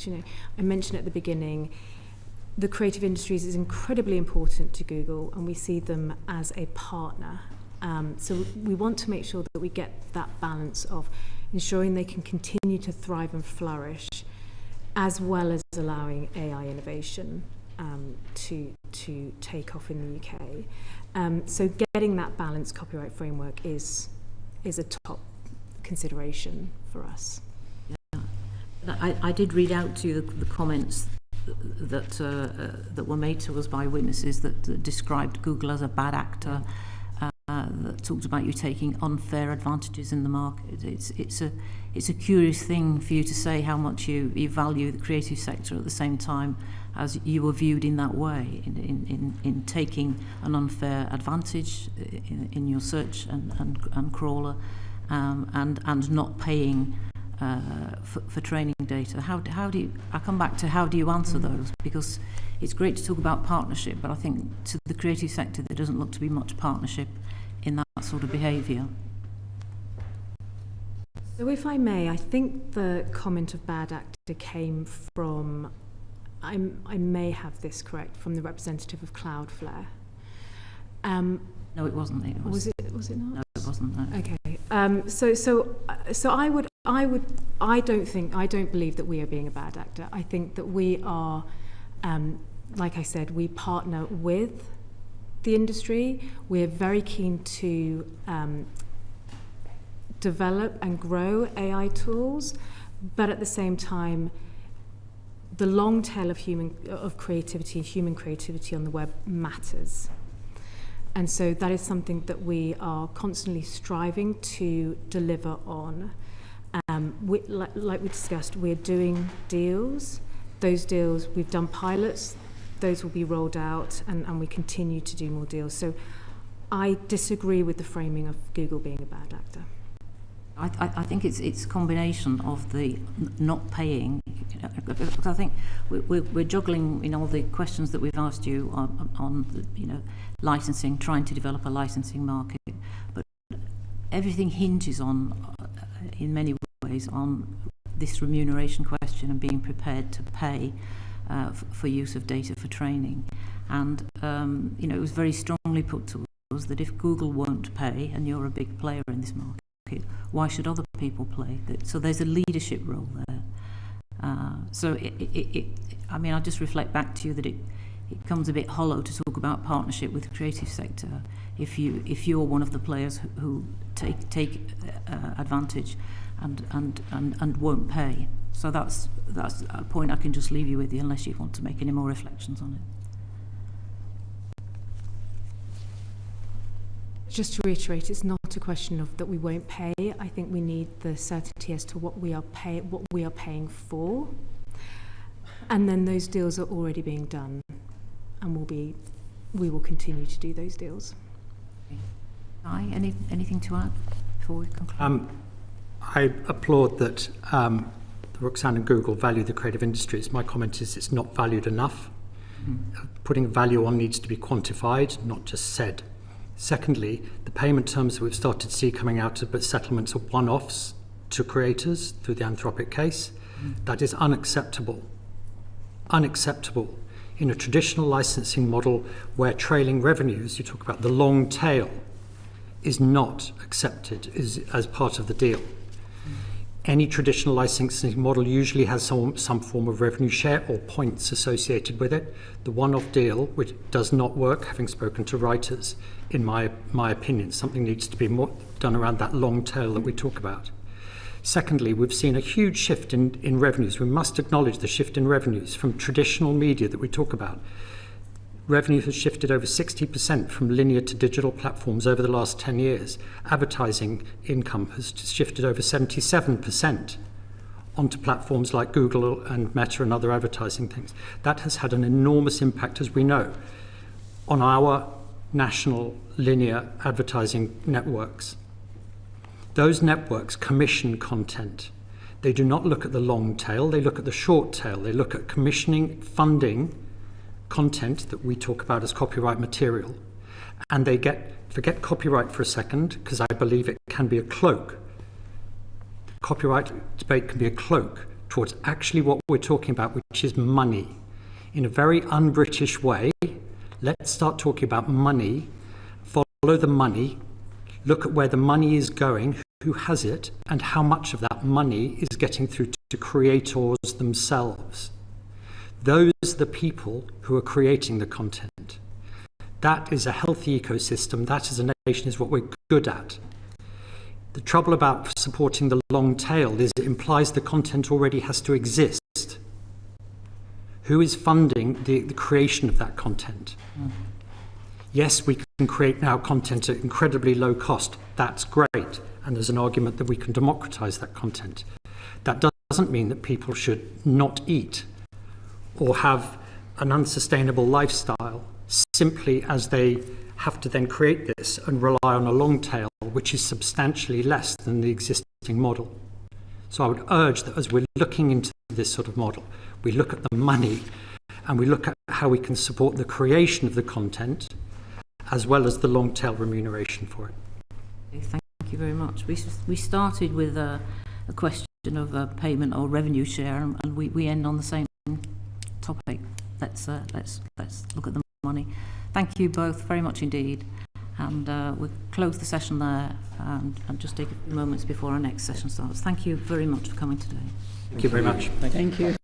I mentioned at the beginning, the creative industries is incredibly important to Google, and we see them as a partner. So we want to make sure that we get that balance of ensuring they can continue to thrive and flourish, as well as allowing AI innovation to take off in the UK. So getting that balanced copyright framework is a top consideration for us. Yeah. I did read out to you the comments that were made to us by witnesses that described Google as a bad actor, that talked about you taking unfair advantages in the market. It's a curious thing for you to say how much you value the creative sector at the same time as you were viewed in that way, in taking an unfair advantage in your search and crawler, and not paying for training data. How do you? I come back to how do you answer those? Because it's great to talk about partnership, but I think to the creative sector there doesn't look to be much partnership in that sort of behaviour. So if I may, I think the comment of bad actor came from, I may have this correct, from the representative of Cloudflare. No, it wasn't. Was it not? No, it wasn't. No. Okay. So I don't believe that we are being a bad actor. I think that we are, like I said, we partner with the industry. We're very keen to develop and grow AI tools, but at the same time, the long tail of human creativity on the web matters. And so that is something that we are constantly striving to deliver on. Like we discussed, we're doing deals. Those deals, we've done pilots, those will be rolled out, and we continue to do more deals. So I disagree with the framing of Google being a bad actor. I think it's a combination of the not paying, because I think we're juggling in all the questions that we've asked you on the, licensing, trying to develop a licensing market, but everything hinges on, in many ways, on this remuneration question and being prepared to pay for use of data for training. And it was very strongly put to us that if Google won't pay, and you're a big player in this market, why should other people play? So there's a leadership role there. So I just reflect back to you that it comes a bit hollow to talk about partnership with the creative sector if you're one of the players who take advantage and won't pay. So that's a point I can just leave you with, unless you want to make any more reflections on it. Just to reiterate, it's not a question of that we won't pay. I think we need the certainty as to what we are paying for, and then those deals are already being done. and we will continue to do those deals. Anything to add before we conclude? I applaud that Roxanne and Google value the creative industries. My comment is it's not valued enough. Putting value on needs to be quantified, not just said. Secondly, the payment terms that we've started to see coming out of settlements are one-offs to creators through the Anthropic case. That is unacceptable. Unacceptable. In a traditional licensing model where trailing revenues, you talk about the long tail, is not accepted as part of the deal. Any traditional licensing model usually has some form of revenue share or points associated with it. The one-off deal, which does not work, having spoken to writers, in my opinion, something needs to be more done around that long tail that we talk about. Secondly, we've seen a huge shift in revenues. We must acknowledge the shift in revenues from traditional media that we talk about. Revenue has shifted over 60% from linear to digital platforms over the last 10 years. Advertising income has shifted over 77% onto platforms like Google and Meta and other advertising things. That has had an enormous impact, as we know, on our national linear advertising networks. Those networks commission content. They do not look at the long tail, they look at the short tail. They look at commissioning, funding content that we talk about as copyright material. And they forget copyright for a second, because I believe it can be a cloak. Copyright debate can be a cloak towards actually what we're talking about, which is money. In a very un-British way, let's start talking about money, follow the money, look at where the money is going, who has it, and how much of that money is getting through to creators themselves. Those are the people who are creating the content. That is a healthy ecosystem. That as a nation is what we're good at. The trouble about supporting the long tail is it implies the content already has to exist. Who is funding the creation of that content? Yes, we can create now content at incredibly low cost. That's great. And there's an argument that we can democratize that content. That doesn't mean that people should not eat or have an unsustainable lifestyle simply as they have to then create this and rely on a long tail, which is substantially less than the existing model. So I would urge that as we're looking into this sort of model, we look at the money and we look at how we can support the creation of the content as well as the long tail remuneration for it. Okay, thank you very much. We started with a question of payment or revenue share, and we end on the same topic. Let's look at the money. Thank you both very much indeed, and we'll close the session there and just take a few moments before our next session starts. Thank you very much for coming today. Thank you very much. Thank you.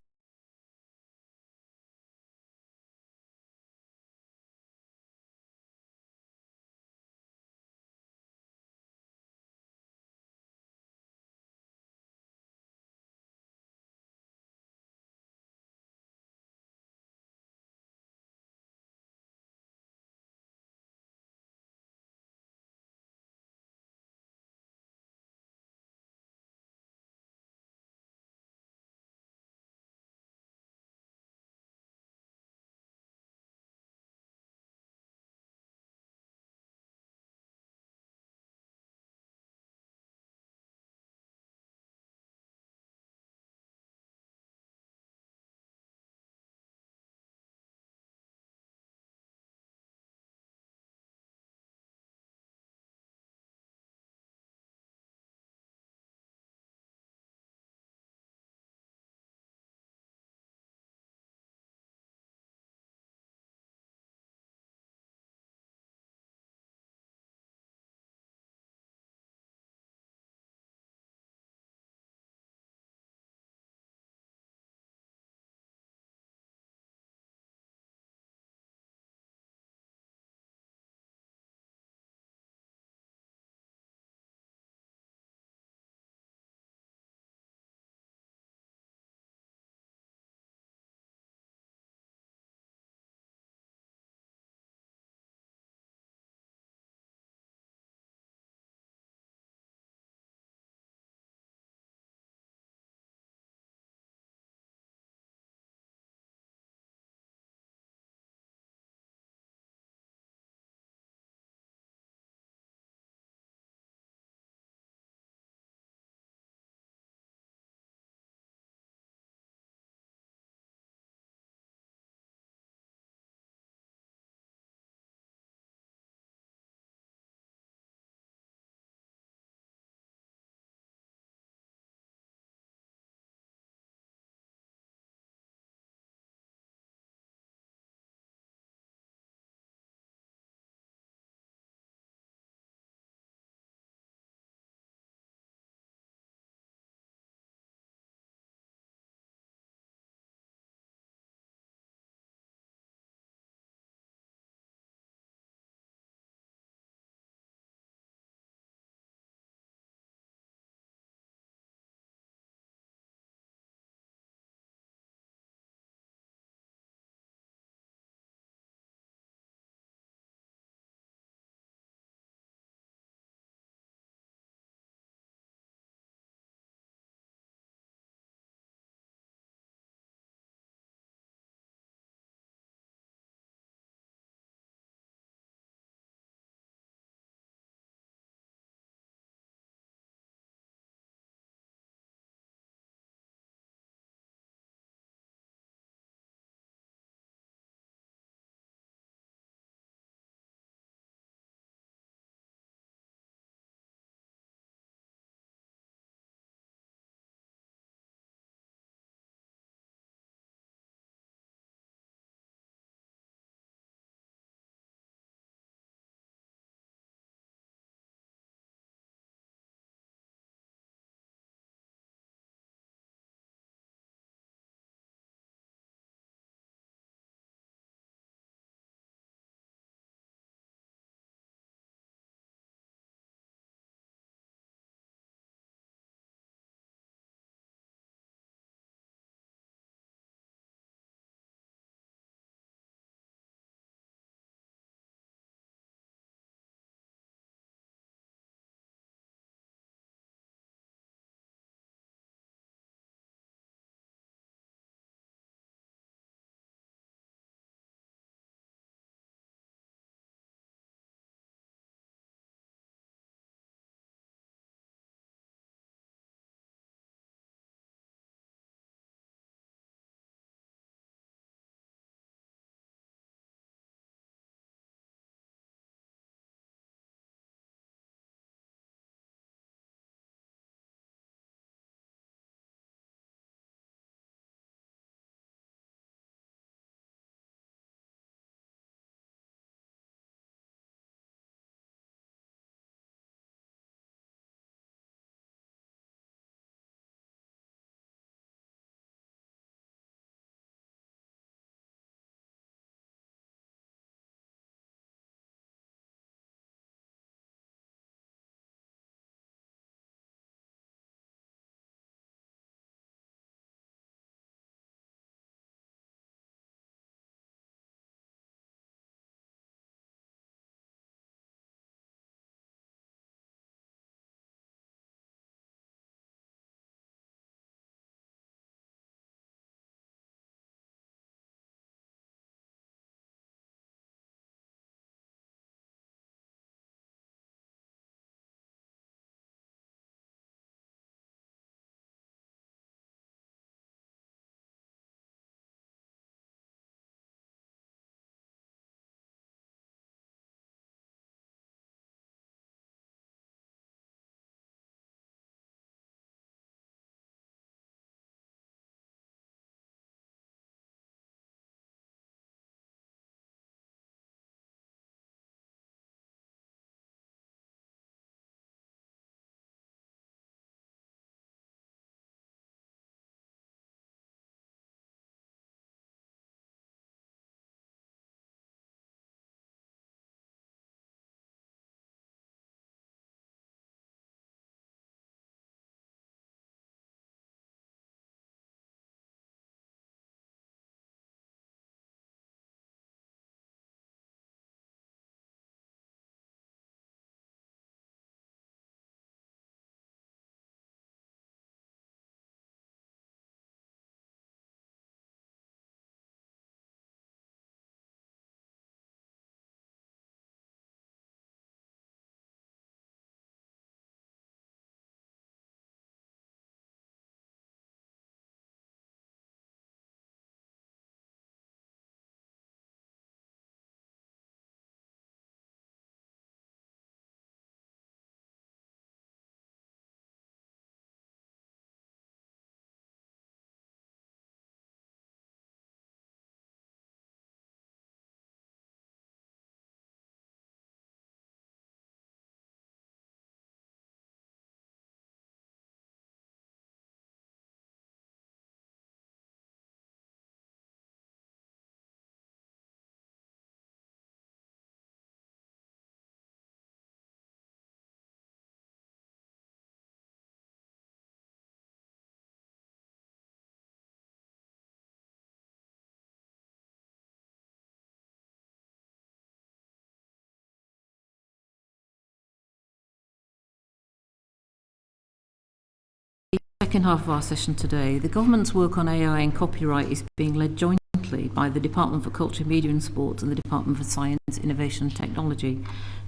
second half of our session today, the government's work on AI and copyright is being led jointly by the Department for Culture, Media and Sport and the Department for Science, Innovation and Technology.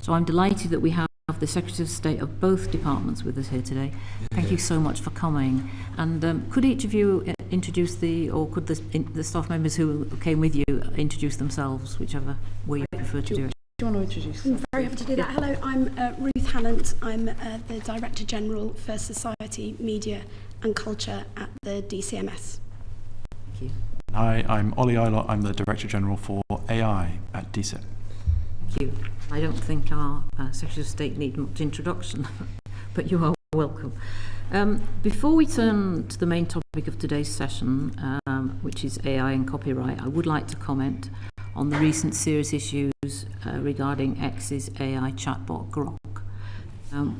So I'm delighted that we have the Secretary of State of both departments with us here today. Thank you so much for coming. And could each of you introduce could the staff members who came with you introduce themselves, whichever way you prefer to do it? Do you want to introduce? I'm very happy to do that. Hello, I'm Ruth Hannant. I'm the Director General for Society, Media and Culture at the DCMS. Thank you. Hi, I'm Ollie Eilert. I'm the Director General for AI at DCET. Thank you. I don't think our Secretary of State need much introduction, but you are welcome. Before we turn to the main topic of today's session, which is AI and copyright, I would like to comment on the recent serious issues regarding X's AI chatbot Grok.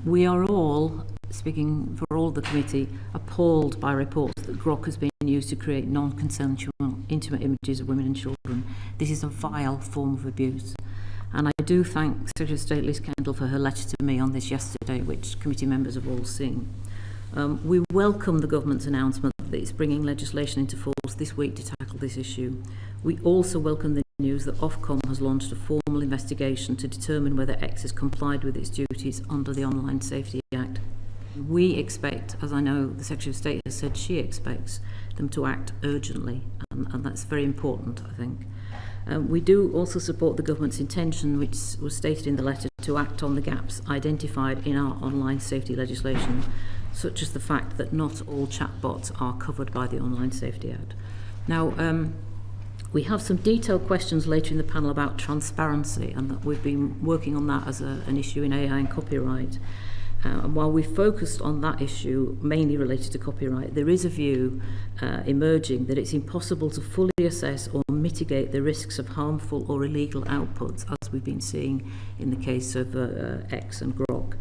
We are all, speaking for all the committee, appalled by reports that Grok has been used to create non-consensual intimate images of women and children. This is a vile form of abuse. And I do thank Secretary of State Liz Kendall for her letter to me on this yesterday, which committee members have all seen. We welcome the government's announcement that it's bringing legislation into force this week to tackle this issue. We also welcome the news that Ofcom has launched a formal investigation to determine whether X has complied with its duties under the Online Safety Act. We expect, as I know the Secretary of State has said she expects, them to act urgently, and that's very important, I think. We do also support the government's intention, which was stated in the letter, to act on the gaps identified in our online safety legislation, such as the fact that not all chatbots are covered by the Online Safety Act. Now, we have some detailed questions later in the panel about transparency, and that we've been working on that as an issue in AI and copyright. And while we focused on that issue, mainly related to copyright, there is a view emerging that it's impossible to fully assess or mitigate the risks of harmful or illegal outputs, as we've been seeing in the case of X and Grok,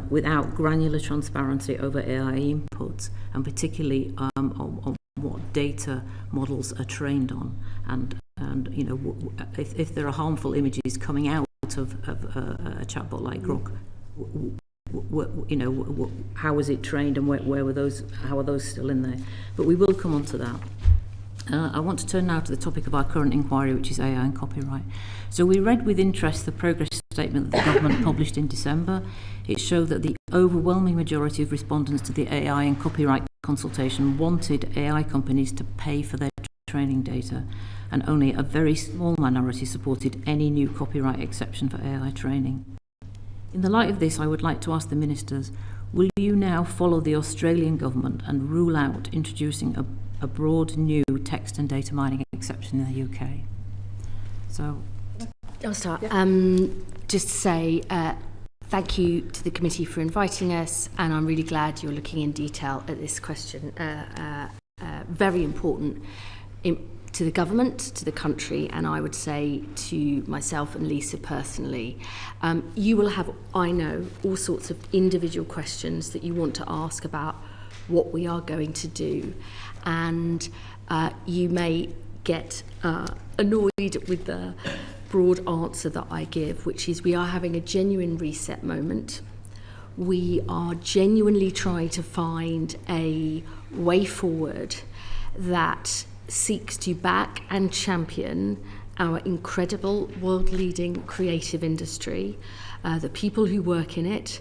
without granular transparency over AI inputs, and particularly on what data models are trained on, and you know, if there are harmful images coming out of a chatbot like Grok, you know, how was it trained, and where were those? How are those still in there? But we will come on to that. I want to turn now to the topic of our current inquiry, which is AI and copyright. So we read with interest the progress statement that the government published in December. It showed that the overwhelming majority of respondents to the AI and copyright consultation wanted AI companies to pay for their training data, and only a very small minority supported any new copyright exception for AI training. In the light of this, I would like to ask the ministers, will you now follow the Australian government and rule out introducing a broad new text and data mining exception in the UK? So, I'll start. Just to say thank you to the committee for inviting us, and I'm really glad you're looking in detail at this question. Very important to the government, to the country, and I would say to myself and Lisa personally. You will have, I know, all sorts of individual questions that you want to ask about what we are going to do, and you may get annoyed with the broad answer that I give, which is we are having a genuine reset moment. We are genuinely trying to find a way forward that seeks to back and champion our incredible world-leading creative industry, the people who work in it,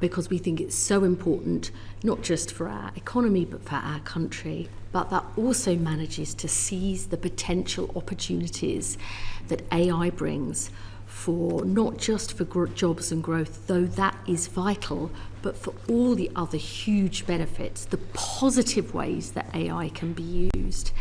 because we think it's so important, not just for our economy, but for our country, but that also manages to seize the potential opportunities that AI brings for not just for jobs and growth, though that is vital, but for all the other huge benefits, the positive ways that AI can be used.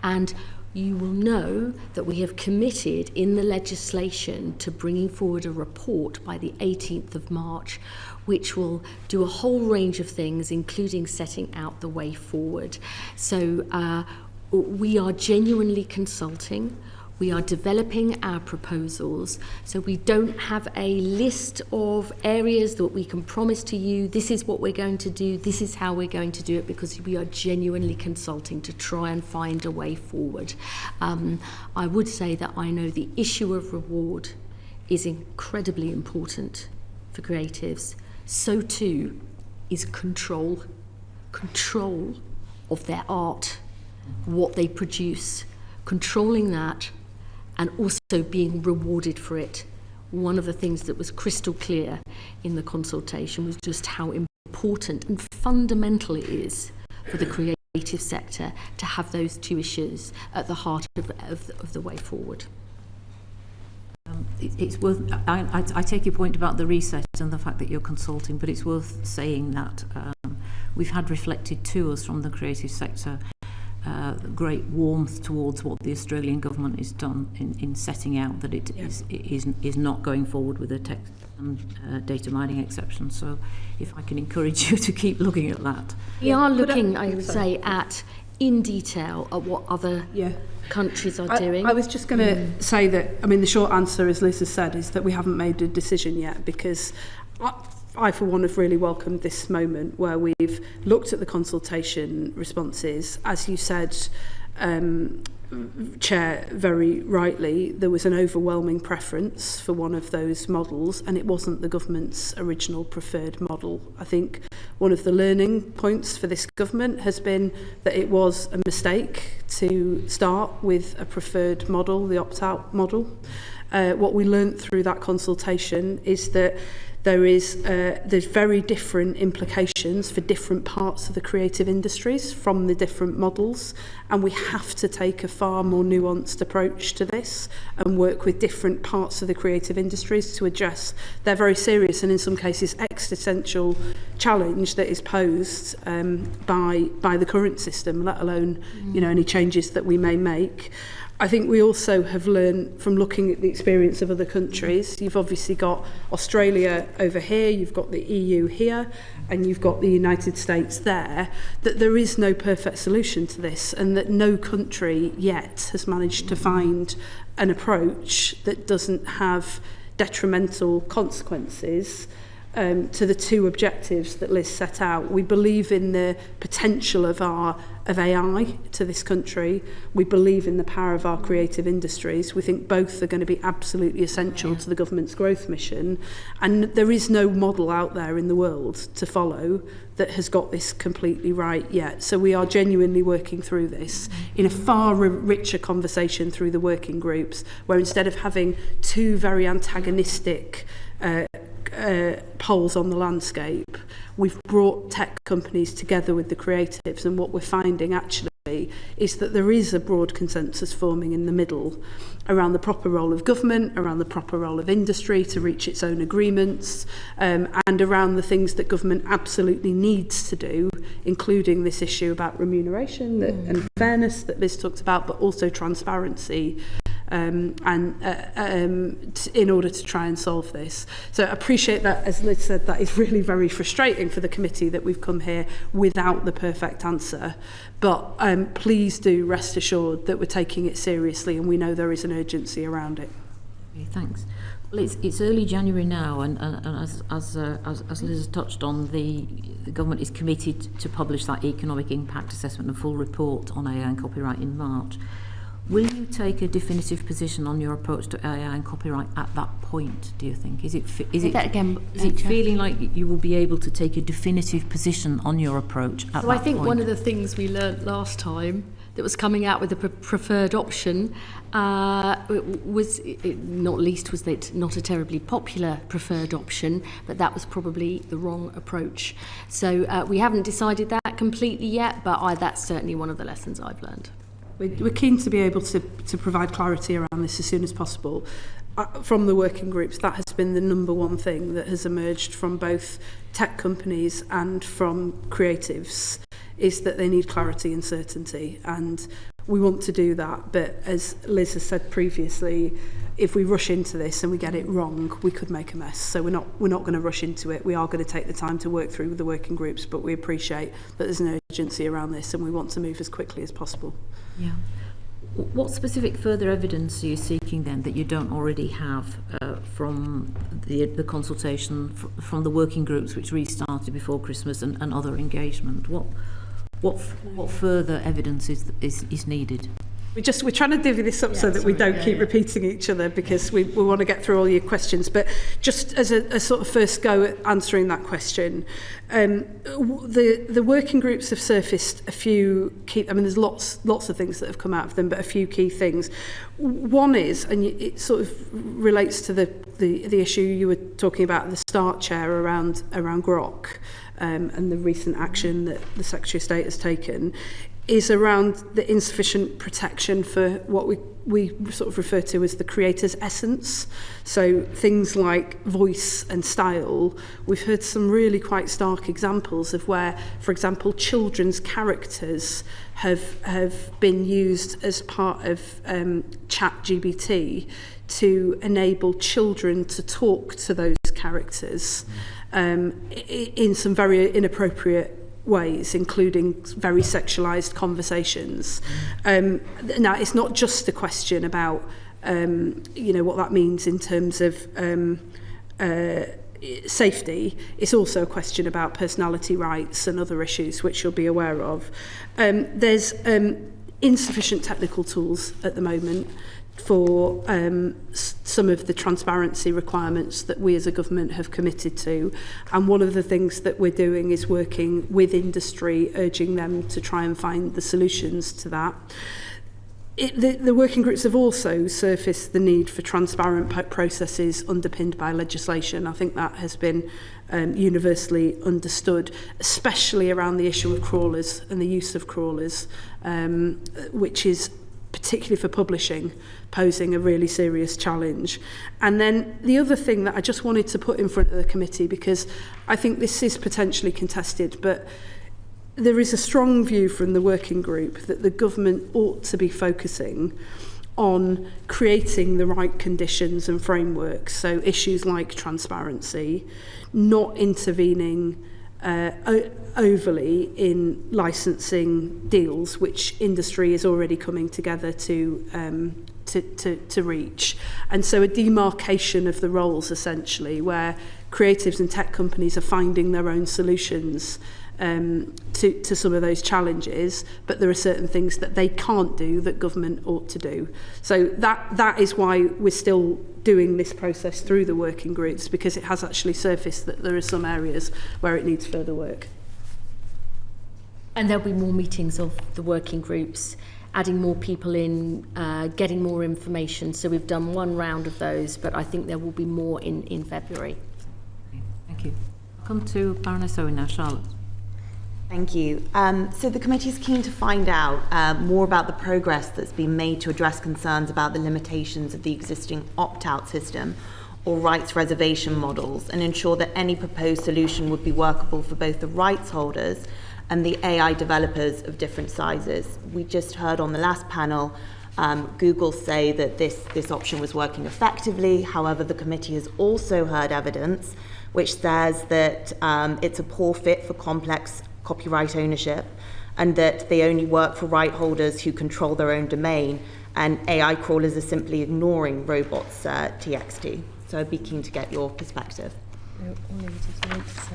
And you will know that we have committed in the legislation to bringing forward a report by the 18th of March, which will do a whole range of things, including setting out the way forward. So we are genuinely consulting. We are developing our proposals, so we don't have a list of areas that we can promise to you, this is what we're going to do, this is how we're going to do it, because we are genuinely consulting to try and find a way forward. I would say that I know the issue of reward is incredibly important for creatives. So too is control. control of their art, what they produce, controlling that, and also being rewarded for it. One of the things that was crystal clear in the consultation was just how important and fundamental it is for the creative sector to have those two issues at the heart of the way forward. It's worth, I take your point about the reset and the fact that you're consulting, but it's worth saying that we've had reflected to us from the creative sector great warmth towards what the Australian government has done in setting out that it is not going forward with a text and data mining exception. So if I can encourage you to keep looking at that. We are looking, I would say, at in detail at what other countries are doing. I was just going to say that, I mean, the short answer, as Liz has said, is that we haven't made a decision yet, because I, for one, have really welcomed this moment where we've looked at the consultation responses. As you said, Chair, very rightly, there was an overwhelming preference for one of those models, and it wasn't the government's original preferred model. I think one of the learning points for this government has been that it was a mistake to start with a preferred model, the opt-out model. What we learnt through that consultation is that there's very different implications for different parts of the creative industries from the different models, and we have to take a far more nuanced approach to this and work with different parts of the creative industries to address their very serious and in some cases existential challenge that is posed by the current system, let alone any changes that we may make. I think we also have learned from looking at the experience of other countries. You've obviously got Australia over here, you've got the EU here, and you've got the United States there, that there is no perfect solution to this, and that no country yet has managed to find an approach that doesn't have detrimental consequences to the two objectives that Liz set out. We believe in the potential of AI to this country. We believe in the power of our creative industries. We think both are going to be absolutely essential to the government's growth mission. And there is no model out there in the world to follow that has got this completely right yet. So we are genuinely working through this in a far richer conversation through the working groups, where instead of having two very antagonistic poles on the landscape, we've brought tech companies together with the creatives, and what we're finding actually is that there is a broad consensus forming in the middle around the proper role of government, around the proper role of industry to reach its own agreements, and around the things that government absolutely needs to do, including this issue about remuneration and fairness that Liz talked about, but also transparency, in order to try and solve this. So I appreciate that, as Liz said, that is really very frustrating for the committee that we've come here without the perfect answer. But please do rest assured that we're taking it seriously, and we know there is an urgency around it. Okay, thanks. Well, it's early January now, and as Liz has touched on, the government is committed to publish that economic impact assessment and full report on AI and copyright in March. Will you take a definitive position on your approach to AI and copyright at that point, do you think? Is it feeling like you will be able to take a definitive position on your approach at that point? So I think one of the things we learnt last time that was coming out with the preferred option was, not least was that not a terribly popular preferred option, but that was probably the wrong approach. So we haven't decided that completely yet, but that's certainly one of the lessons I've learned. We're keen to be able to provide clarity around this as soon as possible. From the working groups, that has been the number one thing that has emerged from both tech companies and from creatives, is that they need clarity and certainty. And we want to do that. But as Liz has said previously, if we rush into this and we get it wrong, we could make a mess. So we're not going to rush into it. We are going to take the time to work through with the working groups, but we appreciate that there's an urgency around this, and we want to move as quickly as possible. Yeah. What specific further evidence are you seeking then that you don't already have from the consultation, from the working groups which restarted before Christmas, and other engagement? What further evidence is needed? We're trying to divvy this up so that we don't keep repeating each other, because we want to get through all your questions. But just as a sort of first go at answering that question, the working groups have surfaced a few key. I mean, there's lots of things that have come out of them, but a few key things. One is, and it sort of relates to the issue you were talking about at the start, Chair, around Grok, and the recent action that the Secretary of State has taken, is around the insufficient protection for what we sort of refer to as the creator's essence. So things like voice and style. We've heard some really quite stark examples of where, for example, children's characters have been used as part of ChatGPT to enable children to talk to those characters in some very inappropriate ways, including very sexualized conversations. Now, it's not just a question about what that means in terms of safety. It's also a question about personality rights and other issues which you'll be aware of. There's insufficient technical tools at the moment for some of the transparency requirements that we as a government have committed to. And one of the things that we're doing is working with industry, urging them to try and find the solutions to that. The working groups have also surfaced the need for transparent processes underpinned by legislation. I think that has been universally understood, especially around the issue of crawlers and the use of crawlers, which is particularly for publishing, posing a really serious challenge. And then the other thing that I just wanted to put in front of the committee, because I think this is potentially contested, but there is a strong view from the working group that the government ought to be focusing on creating the right conditions and frameworks, so issues like transparency, not intervening overly in licensing deals, which industry is already coming together to reach. And so a demarcation of the roles, essentially, where creatives and tech companies are finding their own solutions to some of those challenges, but there are certain things that they can't do that government ought to do. So that is why we're still doing this process through the working groups, because it has actually surfaced that there are some areas where it needs further work. And there'll be more meetings of the working groups, adding more people in, getting more information. So we've done one round of those, but I think there will be more in February. Thank you. I'll come to Baroness Owen now. Charlotte. Thank you. So the committee is keen to find out more about the progress that's been made to address concerns about the limitations of the existing opt-out system or rights reservation models, and ensure that any proposed solution would be workable for both the rights holders and the AI developers of different sizes. We just heard on the last panel Google say that this option was working effectively. However, the committee has also heard evidence which says that it's a poor fit for complex copyright ownership, and that they only work for right holders who control their own domain, and AI crawlers are simply ignoring robots TXT. So I'd be keen to get your perspective.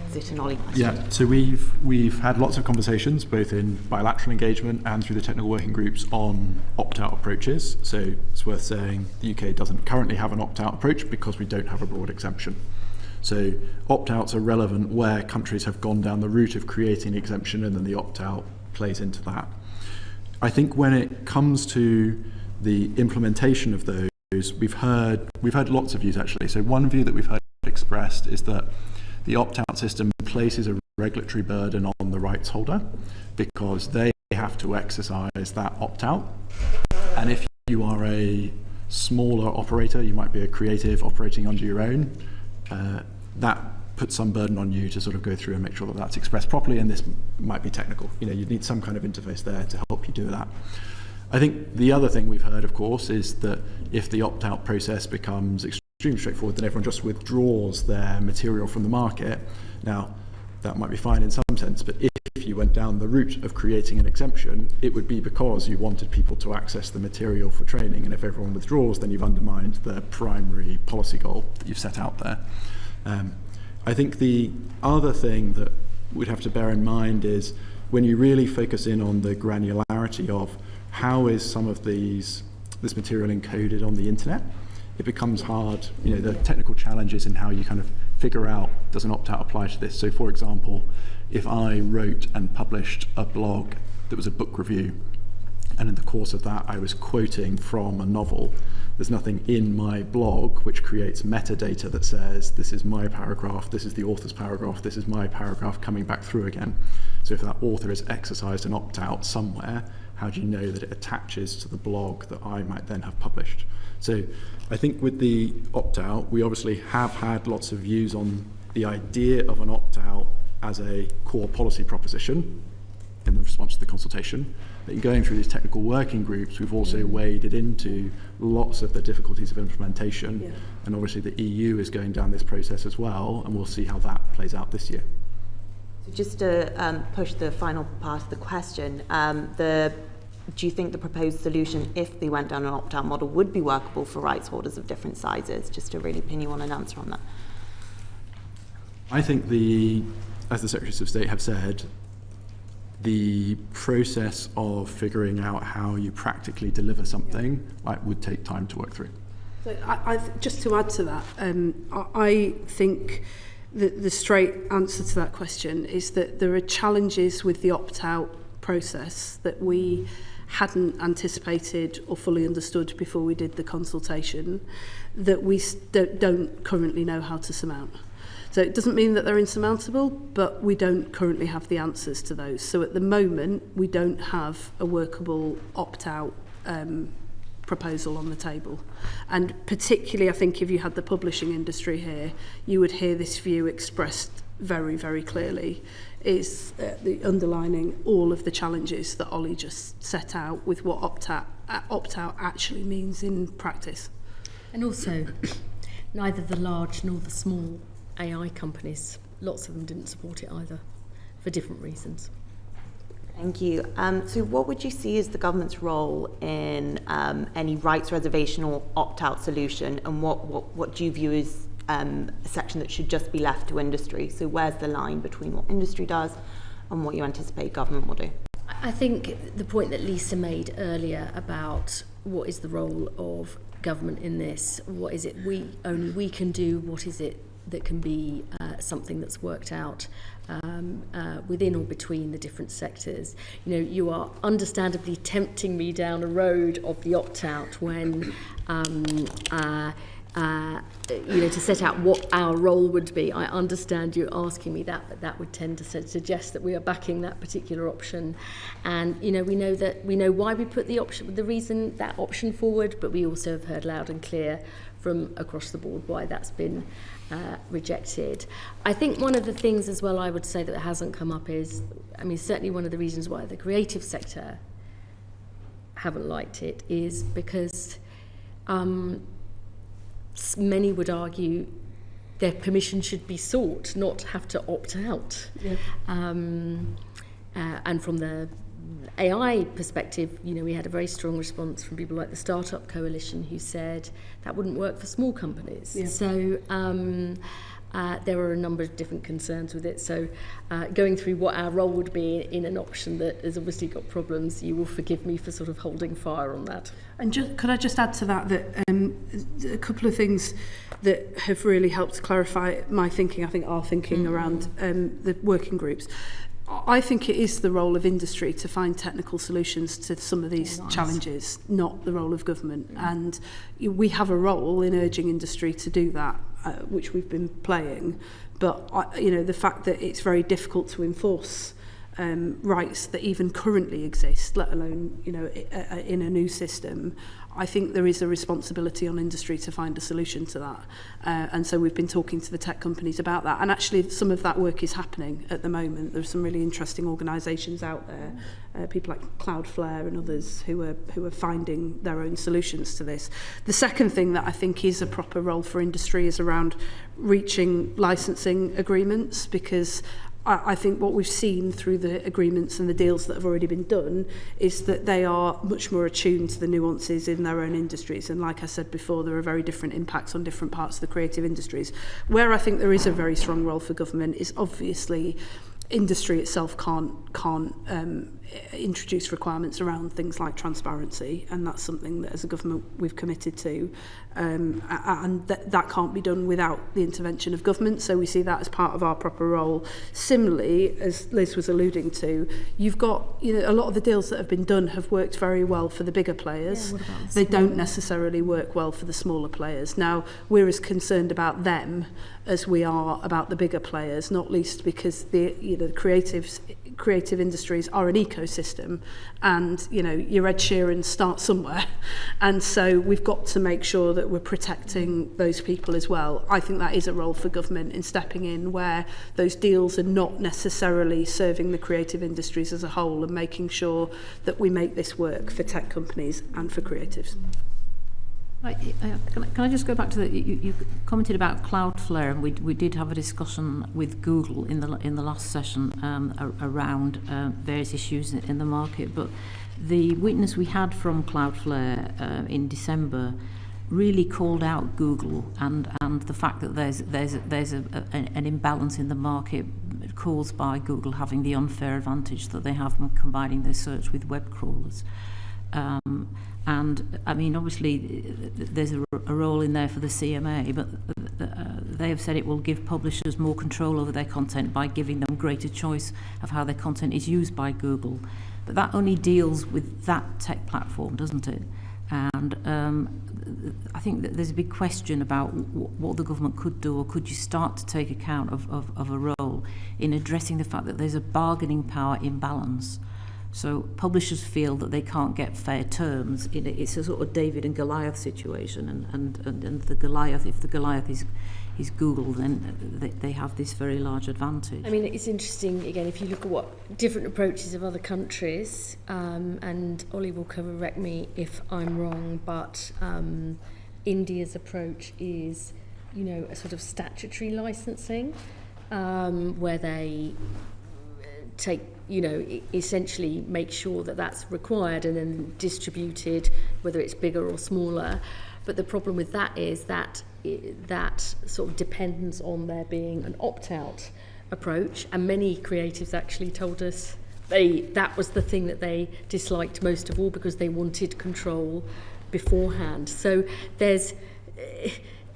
Is it an Ollie question? Yeah, so we've had lots of conversations, both in bilateral engagement and through the technical working groups, on opt-out approaches. So it's worth saying the UK doesn't currently have an opt-out approach because we don't have a broad exemption. So opt-outs are relevant where countries have gone down the route of creating an exemption, and then the opt-out plays into that. I think when it comes to the implementation of those, we've heard lots of views actually. So one view that we've heard expressed is that the opt-out system places a regulatory burden on the rights holder because they have to exercise that opt-out. And if you are a smaller operator, you might be a creative operating under your own, that puts some burden on you to sort of go through and make sure that that's expressed properly, and this might be technical. You'd need some kind of interface there to help you do that. I think the other thing we've heard, of course, is that if the opt-out process becomes extremely straightforward, then everyone just withdraws their material from the market. Now, that might be fine in some sense, but if you went down the route of creating an exemption, it would be because you wanted people to access the material for training, and if everyone withdraws, then you've undermined the primary policy goal that you've set out there. I think the other thing that we'd have to bear in mind is when you really focus in on the granularity of how is some of this material encoded on the internet? It becomes hard, the technical challenges in how you kind of figure out, does an opt-out apply to this? So for example, if I wrote and published a blog that was a book review, and in the course of that I was quoting from a novel, there's nothing in my blog which creates metadata that says this is my paragraph, this is the author's paragraph, this is my paragraph coming back through again. So if that author has exercised an opt-out somewhere, how do you know that it attaches to the blog that I might then have published? So I think with the opt-out, we obviously have had lots of views on the idea of an opt-out as a core policy proposition in the response to the consultation. But in going through these technical working groups, we've also waded into lots of the difficulties of implementation. Yeah. And obviously the EU is going down this process as well, and we'll see how that plays out this year. So just to push the final part of the question, do you think the proposed solution, if they went down an opt-out model, would be workable for rights holders of different sizes? Just to really pin you on an answer on that. I think as the Secretaries of State have said, the process of figuring out how you practically deliver something would take time to work through. So just to add to that, I think that the straight answer to that question is that there are challenges with the opt-out process that we hadn't anticipated or fully understood before we did the consultation that we don't currently know how to surmount. So it doesn't mean that they're insurmountable, but we don't currently have the answers to those. So at the moment, we don't have a workable opt-out proposal on the table. And particularly, I think if you had the publishing industry here, you would hear this view expressed very, very clearly, is the underlining all of the challenges that Ollie just set out with what opt-out actually means in practice. And also, neither the large nor the small AI companies, lots of them didn't support it either, for different reasons. Thank you. So what would you see as the government's role in any rights reservation or opt-out solution, and what do you view as a section that should just be left to industry? So where's the line between what industry does and what you anticipate government will do? I think the point that Lisa made earlier about what is the role of government in this, what is it only we can do, what is it that can be something that's worked out within or between the different sectors. You are understandably tempting me down a road of the opt-out when to set out what our role would be. I understand you asking me that, but that would tend to suggest that we are backing that particular option. And we know why we put the reason that option forward, but we also have heard loud and clear from across the board why that's been rejected. I think one of the things as well I would say that hasn't come up is, certainly one of the reasons why the creative sector haven't liked it is because many would argue their permission should be sought, not have to opt out. Yeah. And from the AI perspective, we had a very strong response from people like the Startup Coalition who said that wouldn't work for small companies. Yeah. So there are a number of different concerns with it. So going through what our role would be in an option that has obviously got problems, you will forgive me for sort of holding fire on that. And could I just add to that a couple of things that have really helped clarify my thinking, I think our thinking around the working groups. I think it is the role of industry to find technical solutions to some of these challenges, not the role of government. And we have a role in urging industry to do that, which we've been playing. But the fact that it's very difficult to enforce rights that even currently exist, let alone in a new system, I think there is a responsibility on industry to find a solution to that. And so we've been talking to the tech companies about that. And actually some of that work is happening at the moment. There's some really interesting organisations out there, people like Cloudflare and others who are finding their own solutions to this. The second thing that I think is a proper role for industry is around reaching licensing agreements, because I think what we've seen through the agreements and the deals that have already been done is that they are much more attuned to the nuances in their own industries. And like I said before, there are very different impacts on different parts of the creative industries. Where I think there is a very strong role for government is obviously industry itself can't introduce requirements around things like transparency, and that's something that as a government we've committed to, and that can't be done without the intervention of government, so we see that as part of our proper role. Similarly, as Liz was alluding to, you've got, you know, a lot of the deals that have been done have worked very well for the bigger players. They don't necessarily work well for the smaller players. Now, we're as concerned about them as we are about the bigger players, not least because the creative industries are an ecosystem, and you know, your Ed Sheeran start somewhere, and so we've got to make sure that we're protecting those people as well. I think that is a role for government in stepping in where those deals are not necessarily serving the creative industries as a whole, and making sure that we make this work for tech companies and for creatives. Can I just go back to you commented about Cloudflare, and we did have a discussion with Google in the last session around various issues in the market, but the witness we had from Cloudflare in December really called out Google and the fact that there's an imbalance in the market caused by Google having the unfair advantage that they have combining their search with web crawlers. And I mean, obviously, there's a role in there for the CMA, but they have said it will give publishers more control over their content by giving them greater choice of how their content is used by Google. But that only deals with that tech platform, doesn't it? And I think that there's a big question about what the government could do, or could you start to take account of a role in addressing the fact that there's a bargaining power imbalance. So publishers feel that they can't get fair terms. It's a sort of David and Goliath situation, and the Goliath, if the Goliath is Google, then they have this very large advantage. I mean, it's interesting, again, if you look at what different approaches of other countries, and Ollie will correct me if I'm wrong, but India's approach is, you know, a sort of statutory licensing, where they take, you know, essentially make sure that that's required and then distributed, whether it's bigger or smaller. But the problem with that is that that sort of depends on there being an opt-out approach, and many creatives actually told us that was the thing that they disliked most of all, because they wanted control beforehand. So there's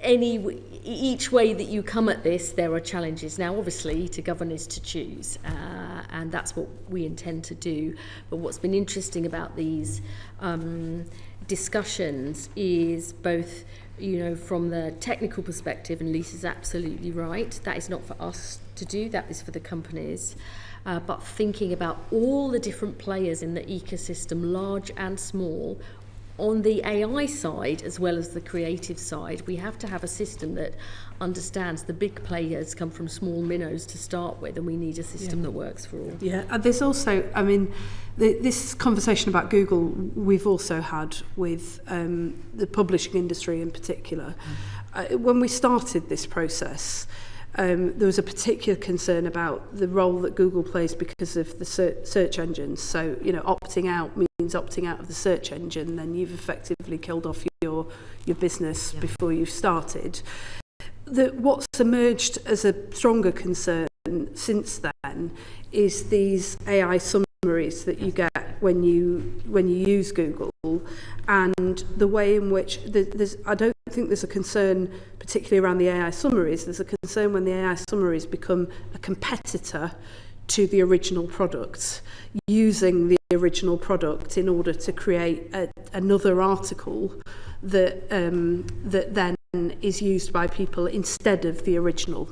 each way that you come at this, there are challenges. Now, obviously, to govern is to choose, and that's what we intend to do. But what's been interesting about these discussions is both, you know, from the technical perspective, and Lisa's absolutely right, that is not for us to do, that is for the companies. But thinking about all the different players in the ecosystem, large and small, on the AI side as well as the creative side, we have to have a system that understands the big players come from small minnows to start with, and we need a system that works for all. Yeah, and there's also, I mean, this conversation about Google we've also had with the publishing industry in particular. When we started this process, there was a particular concern about the role that Google plays because of the search engines. So, you know, opting out means opting out of the search engine, then you've effectively killed off your business before you've started. What's emerged as a stronger concern since then is these AI summaries that you get when you use Google, and the way in which I don't think there's a concern particularly around the AI summaries. There's a concern when the AI summaries become a competitor to the original product, using the original product in order to create another article that then is used by people instead of the original.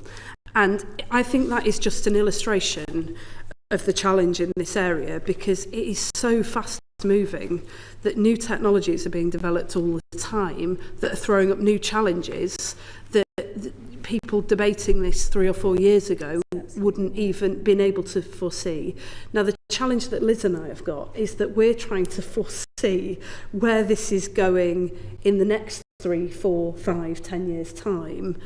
And I think that is just an illustration of the challenge in this area, because it is so fast moving that new technologies are being developed all the time that are throwing up new challenges that people debating this 3 or 4 years ago wouldn't even been able to foresee. Now, the challenge that Liz and I have got is that we're trying to foresee where this is going in the next 3, 4, 5, 10 years' time,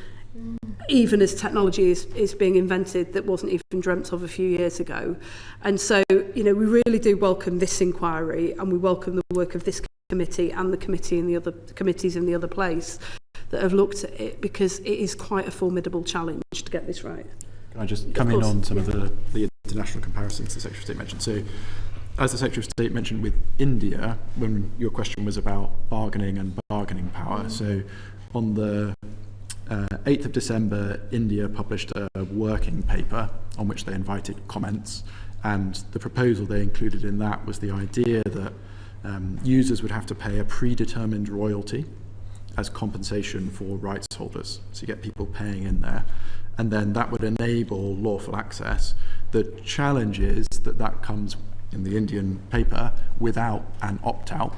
even as technology is being invented that wasn't even dreamt of a few years ago. And so, you know, we really do welcome this inquiry, and we welcome the work of this committee and the committee and the other committees in the other place that have looked at it, because it is quite a formidable challenge to get this right. Can I just come in on some of the international comparisons the Secretary of State mentioned? So as the Secretary of State mentioned with India, when your question was about bargaining and bargaining power, so on the 8th of December, India published a working paper on which they invited comments, and the proposal they included in that was the idea that users would have to pay a predetermined royalty as compensation for rights holders. So you get people paying in there, and then that would enable lawful access. The challenge is that that comes in the Indian paper without an opt-out.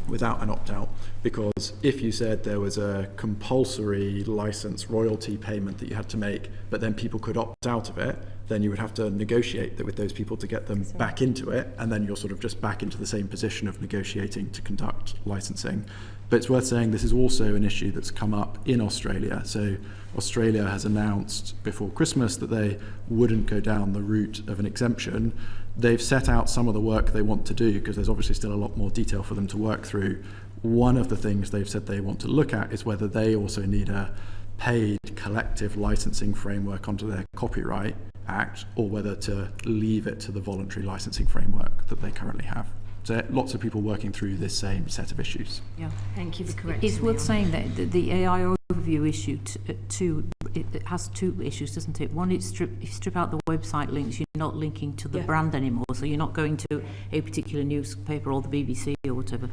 Without an opt-out, because if you said there was a compulsory license royalty payment that you had to make, but then people could opt out of it, then you would have to negotiate that with those people to get them back into it, and then you're sort of just back into the same position of negotiating to conduct licensing. But it's worth saying this is also an issue that's come up in Australia. So Australia has announced before Christmas that they wouldn't go down the route of an exemption. They've set out some of the work they want to do, because there's obviously still a lot more detail for them to work through. One of the things they've said they want to look at is whether they also need a paid collective licensing framework under their Copyright Act, or whether to leave it to the voluntary licensing framework that they currently have. So lots of people working through this same set of issues. Yeah, thank you for correcting. It's worth saying that the AI overview issue it has two issues, doesn't it? One, if you strip out the website links, you're not linking to the brand anymore, so you're not going to a particular newspaper or the BBC or whatever.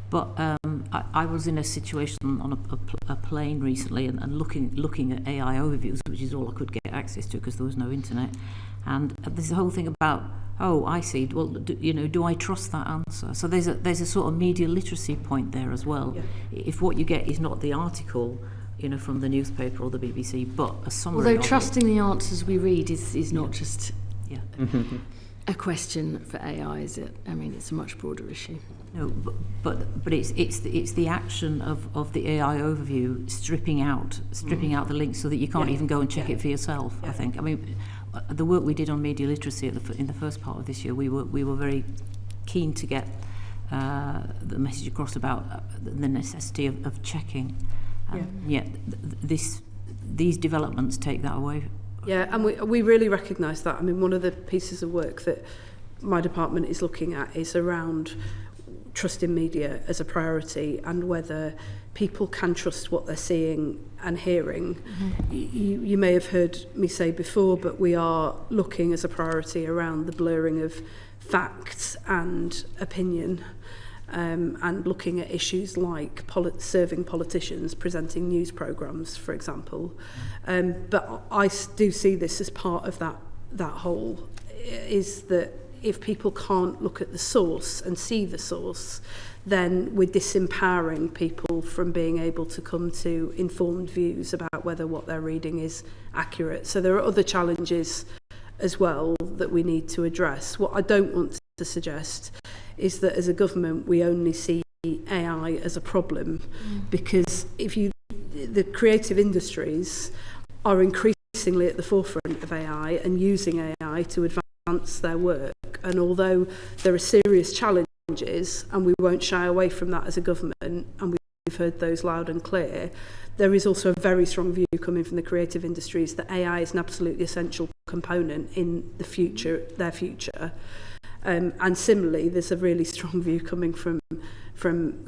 But I was in a situation on a plane recently and looking at AI overviews, which is all I could get access to because there was no internet. And there's a whole thing about, oh, I see. Well, do I trust that answer? So there's a sort of media literacy point there as well. Yeah. If what you get is not the article, from the newspaper or the BBC, but a summary. Although trusting the answers we read is not just a question for AI, is it? I mean, it's a much broader issue. No, but it's the action of the AI overview stripping out the links so that you can't even go and check it for yourself. I think. I mean, the work we did on media literacy in the first part of this year, we were very keen to get the message across about the necessity of checking. Yet these developments take that away. Yeah, and we really recognise that. I mean, one of the pieces of work that my department is looking at is around trust in media as a priority and whether people can trust what they're seeing and hearing. Mm-hmm. You may have heard me say before, but we are looking as a priority around the blurring of facts and opinion, and looking at issues like serving politicians, presenting news programmes, for example. But I do see this as part of that whole, is that if people can't look at the source and see the source, then we're disempowering people from being able to come to informed views about whether what they're reading is accurate. So there are other challenges as well that we need to address. What I don't want to suggest is that as a government we only see AI as a problem, because the creative industries are increasingly at the forefront of AI and using AI to advance their work. And although there are serious challenges, and we won't shy away from that as a government, and we've heard those loud and clear, there is also a very strong view coming from the creative industries that AI is an absolutely essential component in their future. And similarly, there's a really strong view coming from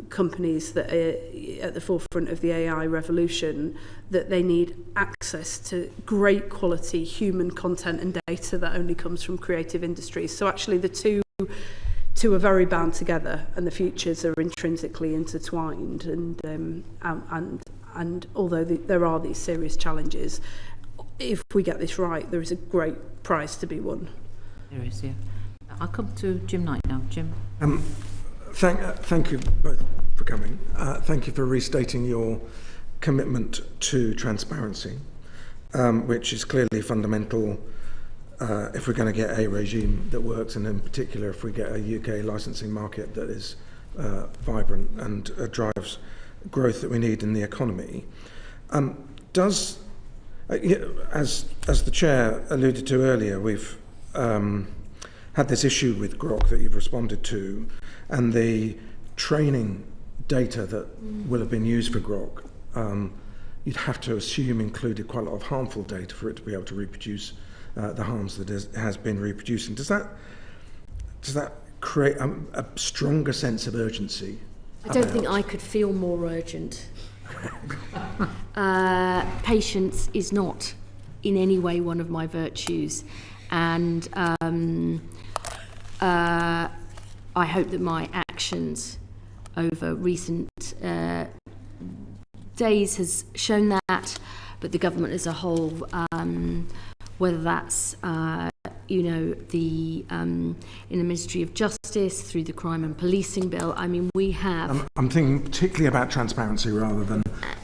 companies that are at the forefront of the AI revolution, that they need access to great quality human content and data that only comes from creative industries. So actually the two are very bound together, and the futures are intrinsically intertwined. And although there are these serious challenges, if we get this right, there is a great prize to be won. There is, yeah. I'll come to Jim Knight now. Jim. Thank you both for coming. Thank you for restating your commitment to transparency, which is clearly fundamental if we're going to get a regime that works, and in particular if we get a UK licensing market that is vibrant and drives growth that we need in the economy. As the Chair alluded to earlier, we've had this issue with Grok that you've responded to, and the training data that will have been used for Grok, you'd have to assume included quite a lot of harmful data for it to be able to reproduce the harms that it has been reproducing. Does does that create a stronger sense of urgency? I don't think I could feel more urgent. Patience is not in any way one of my virtues, and I hope that my actions over recent days has shown that, but the government as a whole, whether that's the in the Ministry of Justice through the Crime and Policing Bill. I mean, we have. I'm thinking particularly about transparency rather than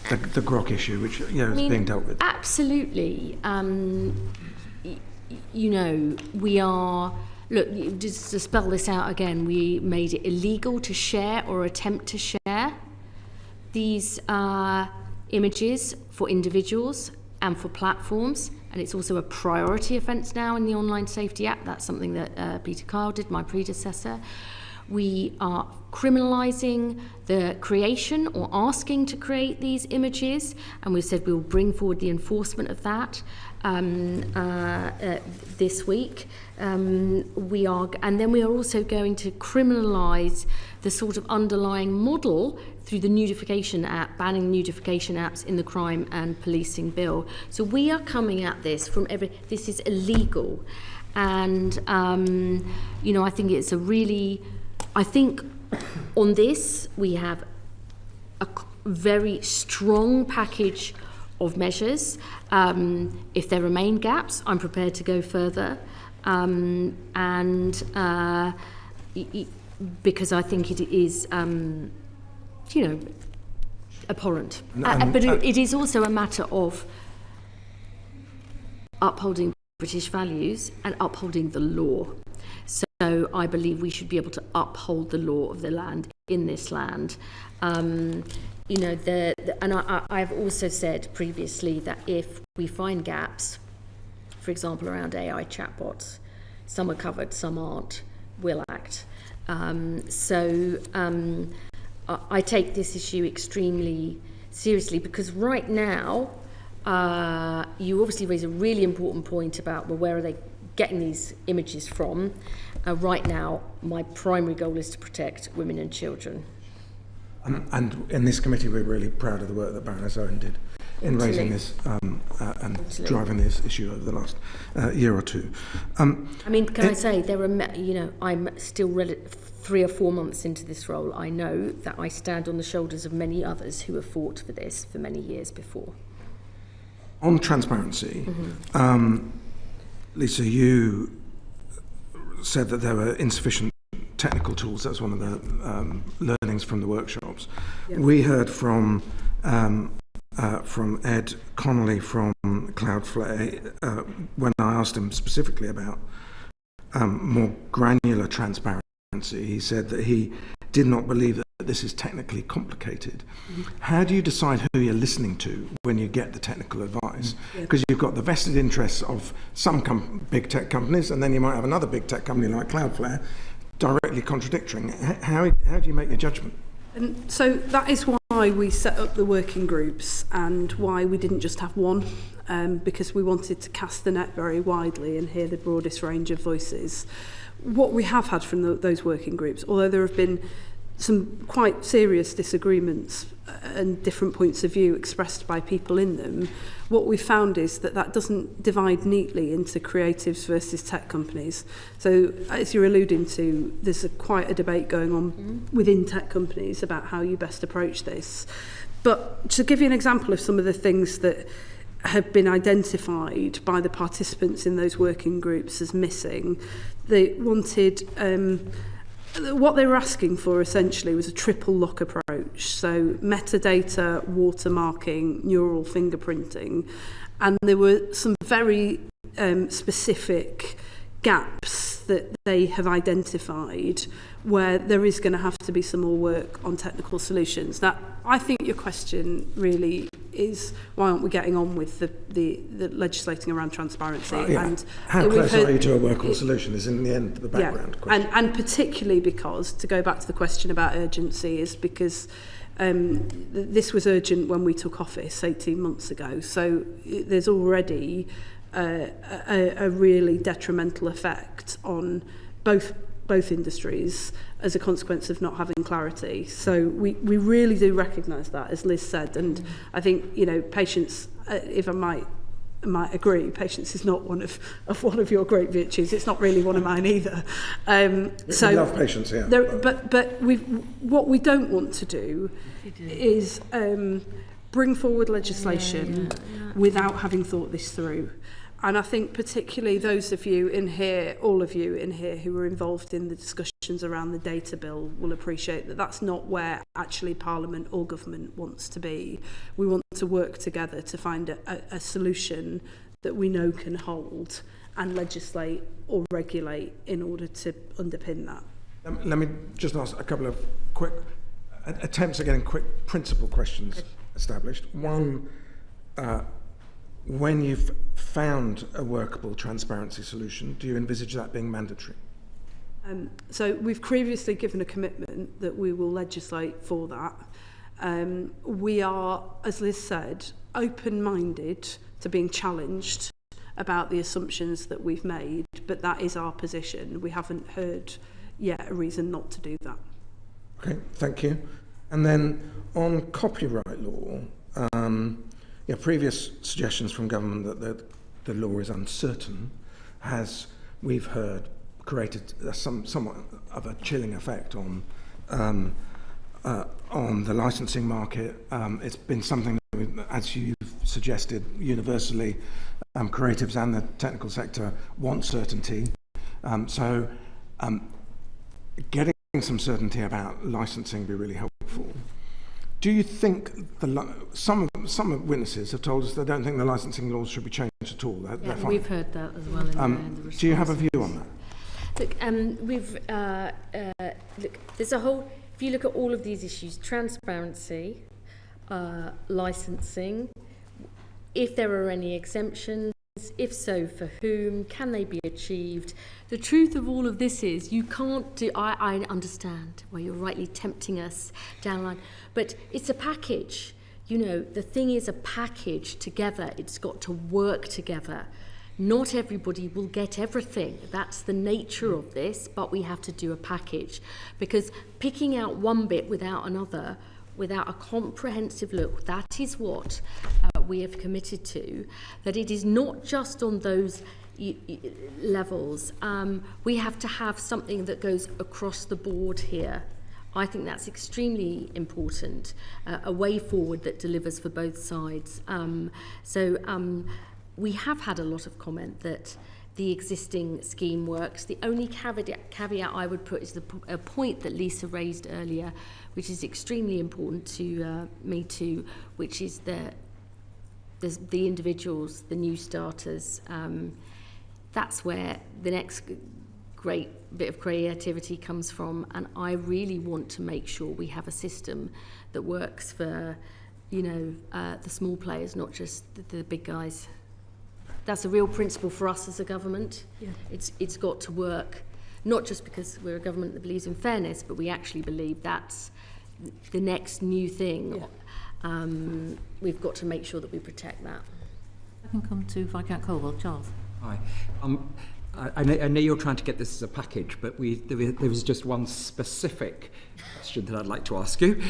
the grok issue, which is being dealt with. Absolutely. We are. Look, just to spell this out again, we made it illegal to share or attempt to share these images for individuals and for platforms, and it's also a priority offence now in the Online Safety Act. That's something that Peter Kyle did, my predecessor. We are criminalising the creation or asking to create these images, and we've said we'll bring forward the enforcement of that this week. We are also going to criminalise the sort of underlying model through the nudification app, banning nudification apps in the Crime and Policing Bill. So we are coming at this from this is illegal, and I think it's I think on this we have a very strong package of measures. If there remain gaps, I'm prepared to go further, because I think it is, abhorrent. But it is also a matter of upholding British values and upholding the law. So I believe we should be able to uphold the law of the land in this land. And I've also said previously that if we find gaps, for example, around AI chatbots, some are covered, some aren't, we'll act. I take this issue extremely seriously, because right now, you obviously raise a really important point about, well, where are they getting these images from? Right now, my primary goal is to protect women and children. And in this committee, we're really proud of the work that Baroness Owen did in raising this and driving this issue over the last year or two. Can I say, I'm still 3 or 4 months into this role. I know that I stand on the shoulders of many others who have fought for this for many years before. On transparency, Lisa, you said that there were insufficient technical tools. That's one of the learnings from the workshops. Yep. We heard from Ed Connolly from Cloudflare when I asked him specifically about more granular transparency. He said that he did not believe that this is technically complicated. Mm-hmm. How do you decide who you're listening to when you get the technical advice? Because you've got the vested interests of some big tech companies, and then you might have another big tech company like Cloudflare directly contradicting. How do you make your judgment? And so that is why we set up the working groups, and why we didn't just have one, because we wanted to cast the net very widely and hear the broadest range of voices. What we have had from those working groups, although there have been some quite serious disagreements and different points of view expressed by people in them, what we found is that doesn't divide neatly into creatives versus tech companies. So, as you're alluding to, there's quite a debate going on within tech companies about how you best approach this. But to give you an example of some of the things that have been identified by the participants in those working groups as missing, they wanted... what they were asking for essentially was a triple lock approach. So metadata, watermarking, neural fingerprinting. And there were some very specific gaps that they have identified where there is going to have to be some more work on technical solutions. Now, I think your question really is, why aren't we getting on with the legislating around transparency? And how close are you to a workable solution is in the end the background question. And particularly because, to go back to the question about urgency, is because this was urgent when we took office 18 months ago. So there's already a really detrimental effect on both both industries as a consequence of not having clarity. So we really do recognise that, as Liz said, and I think, you know, patience, if I might agree, patience is not one of your great virtues. It's not really one of mine either. So we love patience, yeah. But what we don't want to do is bring forward legislation without having thought this through. And I think particularly those of you in here, all of you in here who were involved in the discussions around the data bill will appreciate that that's not where actually Parliament or government wants to be. We want to work together to find a solution that we know can hold and legislate or regulate in order to underpin that. Let me just ask a couple of quick attempts at getting quick principle questions established. One, when you've found a workable transparency solution, do you envisage that being mandatory? So we've previously given a commitment that we will legislate for that. We are, as Liz said, open-minded to being challenged about the assumptions that we've made, but that is our position. We haven't heard yet a reason not to do that. Okay, thank you. And then on copyright law, previous suggestions from government that the law is uncertain has, we've heard, created somewhat of a chilling effect on the licensing market. It's been something that, as you've suggested, universally, creatives and the technical sector want certainty. So getting some certainty about licensing would be really helpful. Do you think some witnesses have told us they don't think the licensing laws should be changed at all? They're fine. We've heard that as well in the response. Do you have a view on that? Look, there's a whole, if you look at all of these issues, transparency, licensing, if there are any exemptions, if so, for whom, can they be achieved? The truth of all of this is you can't do, I understand why you're rightly tempting us down the line, but it's a package. You know, the thing is a package together. It's got to work together. Not everybody will get everything. That's the nature of this, but we have to do a package. Because picking out one bit without another, without a comprehensive look, that is what we have committed to, that it is not just on those levels. We have to have something that goes across the board here. I think that's extremely important, a way forward that delivers for both sides. We have had a lot of comment that the existing scheme works. The only caveat I would put is a point that Lisa raised earlier, which is extremely important to me too, which is the individuals, the new starters. That's where the next great bit of creativity comes from, and I really want to make sure we have a system that works for, the small players, not just the big guys. That's a real principle for us as a government. Yeah. It's got to work, not just because we're a government that believes in fairness, but we actually believe that's the next new thing. Yeah. We've got to make sure that we protect that. I can come to Viscount Colwell. Charles. Hi. I know you're trying to get this as a package, but there was just one specific question that I'd like to ask you.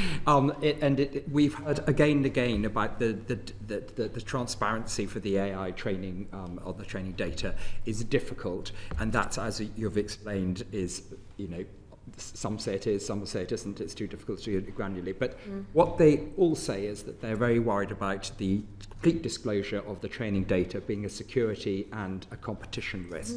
We've heard again and again about the transparency for the AI training or the training data is difficult, and that, as you've explained, is, some say it is, some say it isn't, it's too difficult to do it granularly. But what they all say is that they're very worried about the complete disclosure of the training data being a security and a competition risk.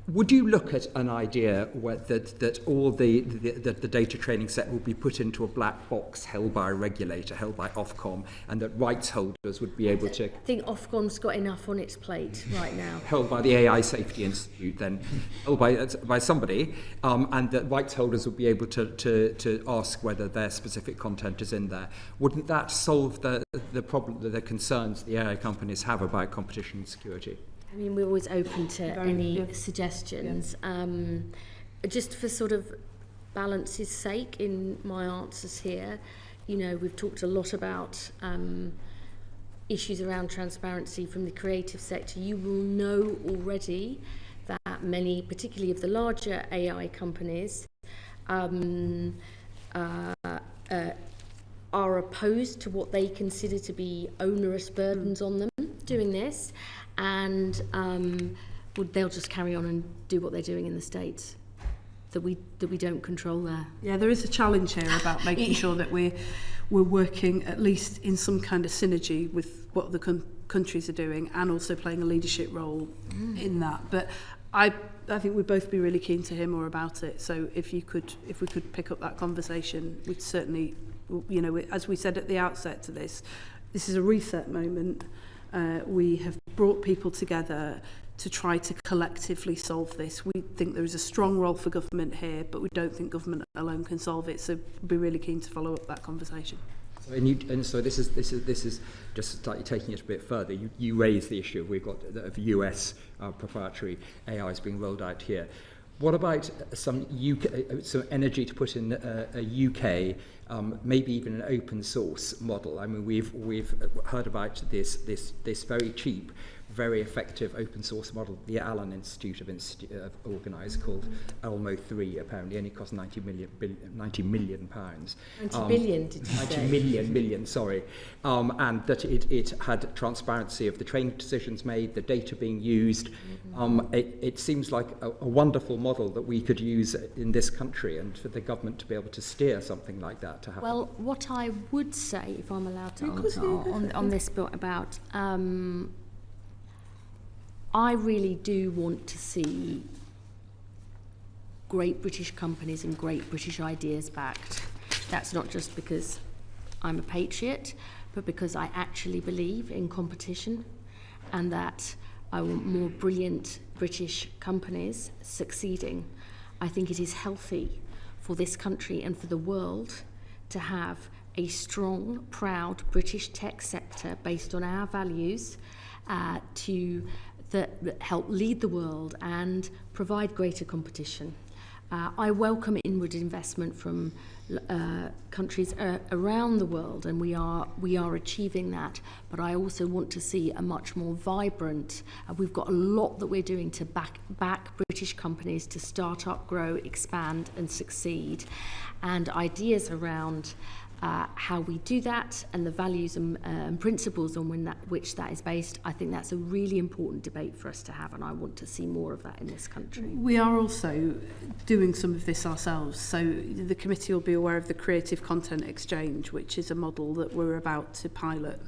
Would you look at an idea where that all the data training set will be put into a black box held by a regulator, held by Ofcom, and that rights holders would be able to... I think Ofcom's got enough on its plate right now. Held by the AI Safety Institute, then held by somebody, and that rights holders would be able to ask whether their specific content is in there. Wouldn't that solve the problem, the concerns the AI companies have about competition and security? I mean, we're always open to any suggestions. Yeah. Just for sort of balance's sake in my answers here, we've talked a lot about issues around transparency from the creative sector. You will know already that many, particularly of the larger AI companies, are opposed to what they consider to be onerous burdens on them doing this, and they'll just carry on and do what they're doing in the States that we don't control there. Yeah, there is a challenge here about making sure that we're working at least in some kind of synergy with what the countries are doing, and also playing a leadership role in that. But I think we'd both be really keen to hear more about it. So if we could pick up that conversation, we'd certainly, you know, as we said at the outset to this is a reset moment. We have brought people together to try to collectively solve this. We think there is a strong role for government here, but we don't think government alone can solve it. So we'd be really keen to follow up that conversation. So this is just slightly taking it a bit further. You raise the issue we've got of US proprietary AIs being rolled out here. What about some energy to put in a UK, maybe even an open source model? I mean, we've heard about this very cheap, very effective open source model the Allen Institute have organised, called Elmo 3. Apparently only cost 90 million pounds. 90 billion, did you say? 90 million, sorry. And that it had transparency of the training decisions made, the data being used. It seems like a wonderful model that we could use in this country, and for the government to be able to steer something like that to happen. Well, what I would say, if I'm allowed to answer on this bit about, I really do want to see great British companies and great British ideas backed. That's not just because I'm a patriot, but because I actually believe in competition, and that I want more brilliant British companies succeeding. I think it is healthy for this country and for the world to have a strong, proud British tech sector based on our values that help lead the world and provide greater competition. I welcome inward investment from countries around the world, and we are achieving that. But I also want to see a much more vibrant. We've got a lot that we're doing to back British companies to start up, grow, expand, and succeed, and ideas around how we do that and the values and principles on which that is based. I think that's a really important debate for us to have, and I want to see more of that in this country. We are also doing some of this ourselves. So the committee will be aware of the Creative Content Exchange, which is a model that we're about to pilot.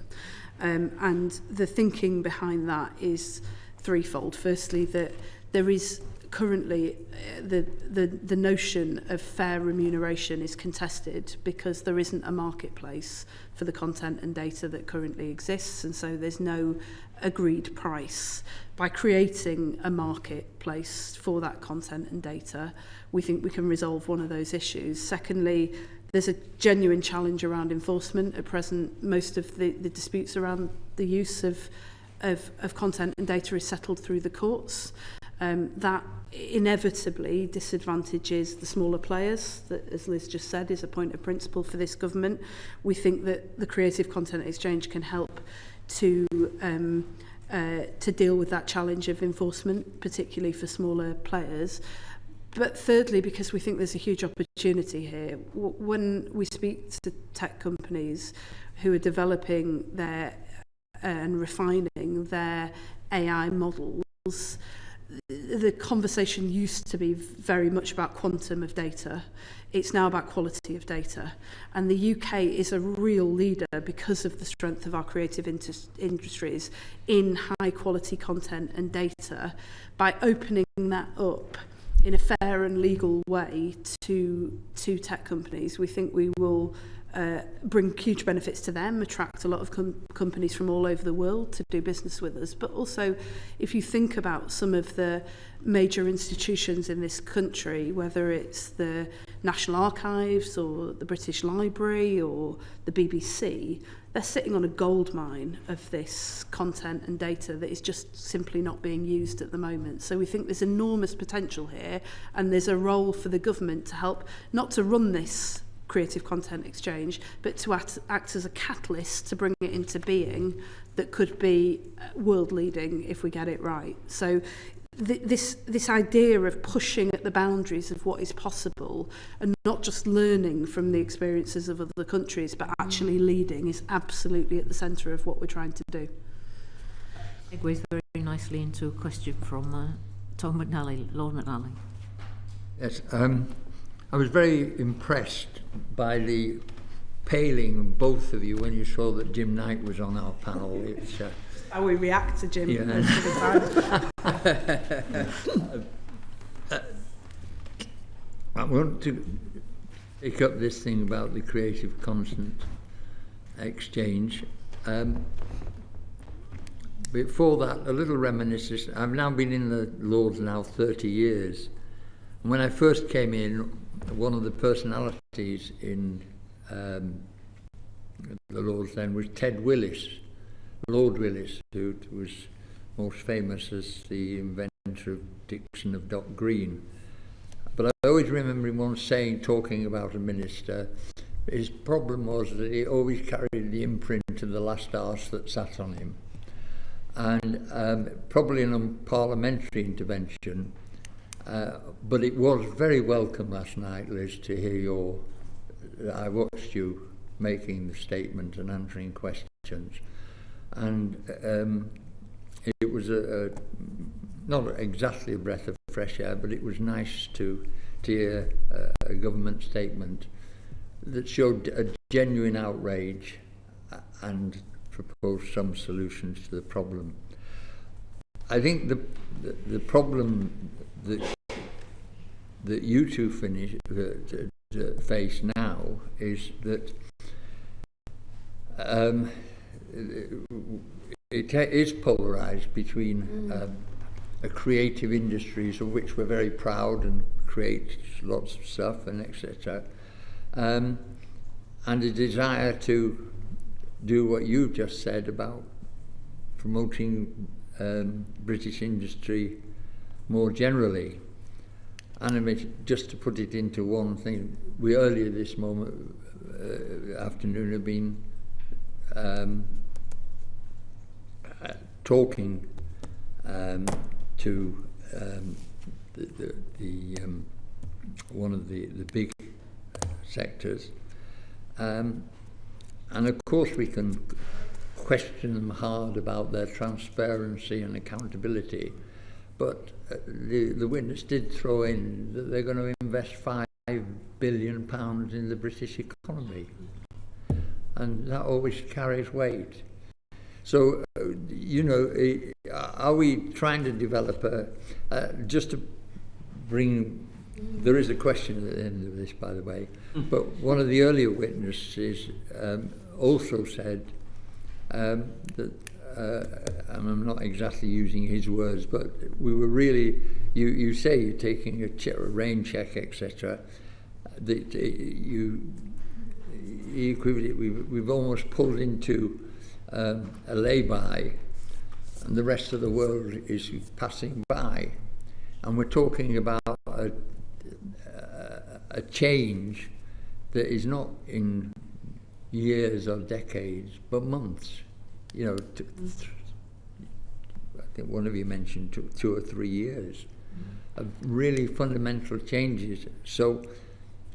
And the thinking behind that is threefold. Firstly, that there is currently the notion of fair remuneration is contested because there isn't a marketplace for the content and data that currently exists, and so there's no agreed price. By creating a marketplace for that content and data, we think we can resolve one of those issues. Secondly, there's a genuine challenge around enforcement. At present, most of the disputes around the use of content and data is settled through the courts. That inevitably disadvantages the smaller players. That, as Liz just said, is a point of principle for this government. We think that the Creative Content Exchange can help to deal with that challenge of enforcement, particularly for smaller players. But thirdly, because we think there's a huge opportunity here, when we speak to tech companies who are developing their and refining their AI models, the conversation used to be very much about quantum of data. It's now about quality of data. And the UK is a real leader because of the strength of our creative industries in high quality content and data. By opening that up in a fair and legal way to tech companies, we think we will bring huge benefits to them, attract a lot of companies from all over the world to do business with us. But also, if you think about some of the major institutions in this country, whether it's the National Archives or the British Library or the BBC, they're sitting on a goldmine of this content and data that is just simply not being used at the moment. So we think there's enormous potential here, and there's a role for the government to help, not to run this Creative Content Exchange, but to act as a catalyst to bring it into being that could be world leading if we get it right. So this idea of pushing at the boundaries of what is possible and not just learning from the experiences of other countries but actually leading is absolutely at the centre of what we're trying to do. Segues very nicely into a question from Tom McNally, Lord McNally. Yes, I was very impressed by the paling of both of you when you saw that Jim Knight was on our panel. It's how we react to Jim most of the time. I want to pick up this thing about the creative constant exchange. Before that, a little reminiscence. I've now been in the Lords now 30 years. And when I first came in, one of the personalities in the Lords then was Ted Willis, Lord Willis, who was most famous as the inventor of Dixon of Dock Green. But I always remember him once saying, talking about a minister, his problem was that he always carried the imprint of the last arse that sat on him. And probably an unparliamentary intervention, but it was very welcome last night, Liz, to hear I watched you making the statement and answering questions. And it was not exactly a breath of fresh air, but it was nice to hear a government statement that showed a genuine outrage and proposed some solutions to the problem. I think the problem that you two face now is that it is polarised between a creative industries of which we're very proud and create lots of stuff and etc. And a desire to do what you've just said about promoting British industry more generally. And I mean, just to put it into one thing, we earlier this afternoon have been talking to one of the big sectors, and of course we can question them hard about their transparency and accountability, but the witness did throw in that they're going to invest £5 billion in the British economy, and that always carries weight. So, you know, are we trying to develop just to bring, there is a question at the end of this, by the way, but one of the earlier witnesses also said that, and I'm not exactly using his words, but we were really, you say you're taking a rain check, etc. That we've almost pulled into a lay-by, and the rest of the world is passing by, and we're talking about a change that is not in years or decades, but months. You know, I think one of you mentioned 2 or 3 years of really fundamental changes. So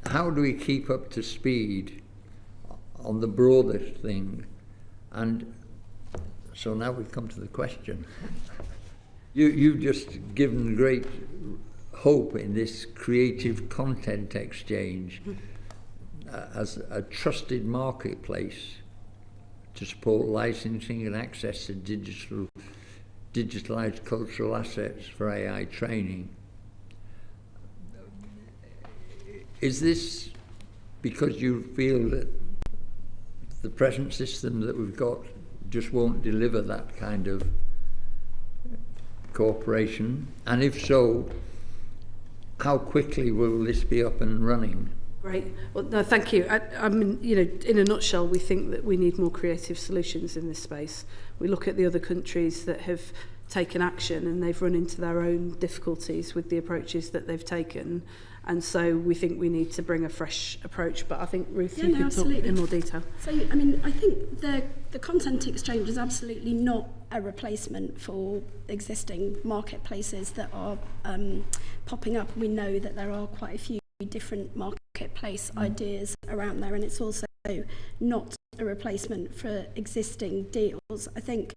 how do we keep up to speed on the broader thing? And so now we've come to the question. You've just given great hope in this creative content exchange as a trusted marketplace to support licensing and access to digitalized cultural assets for AI training. Is this because you feel that the present system that we've got just won't deliver that kind of cooperation? And if so, how quickly will this be up and running? Great. Well, no, thank you. I mean, you know, in a nutshell, we think that we need more creative solutions in this space. We look at the other countries that have taken action and they've run into their own difficulties with the approaches that they've taken. And so we think we need to bring a fresh approach. But I think, Ruth, you can talk in more detail. So, I mean, I think the content exchange is absolutely not a replacement for existing marketplaces that are popping up. We know that there are quite a few different marketplace ideas around there, and it's also not a replacement for existing deals. I think,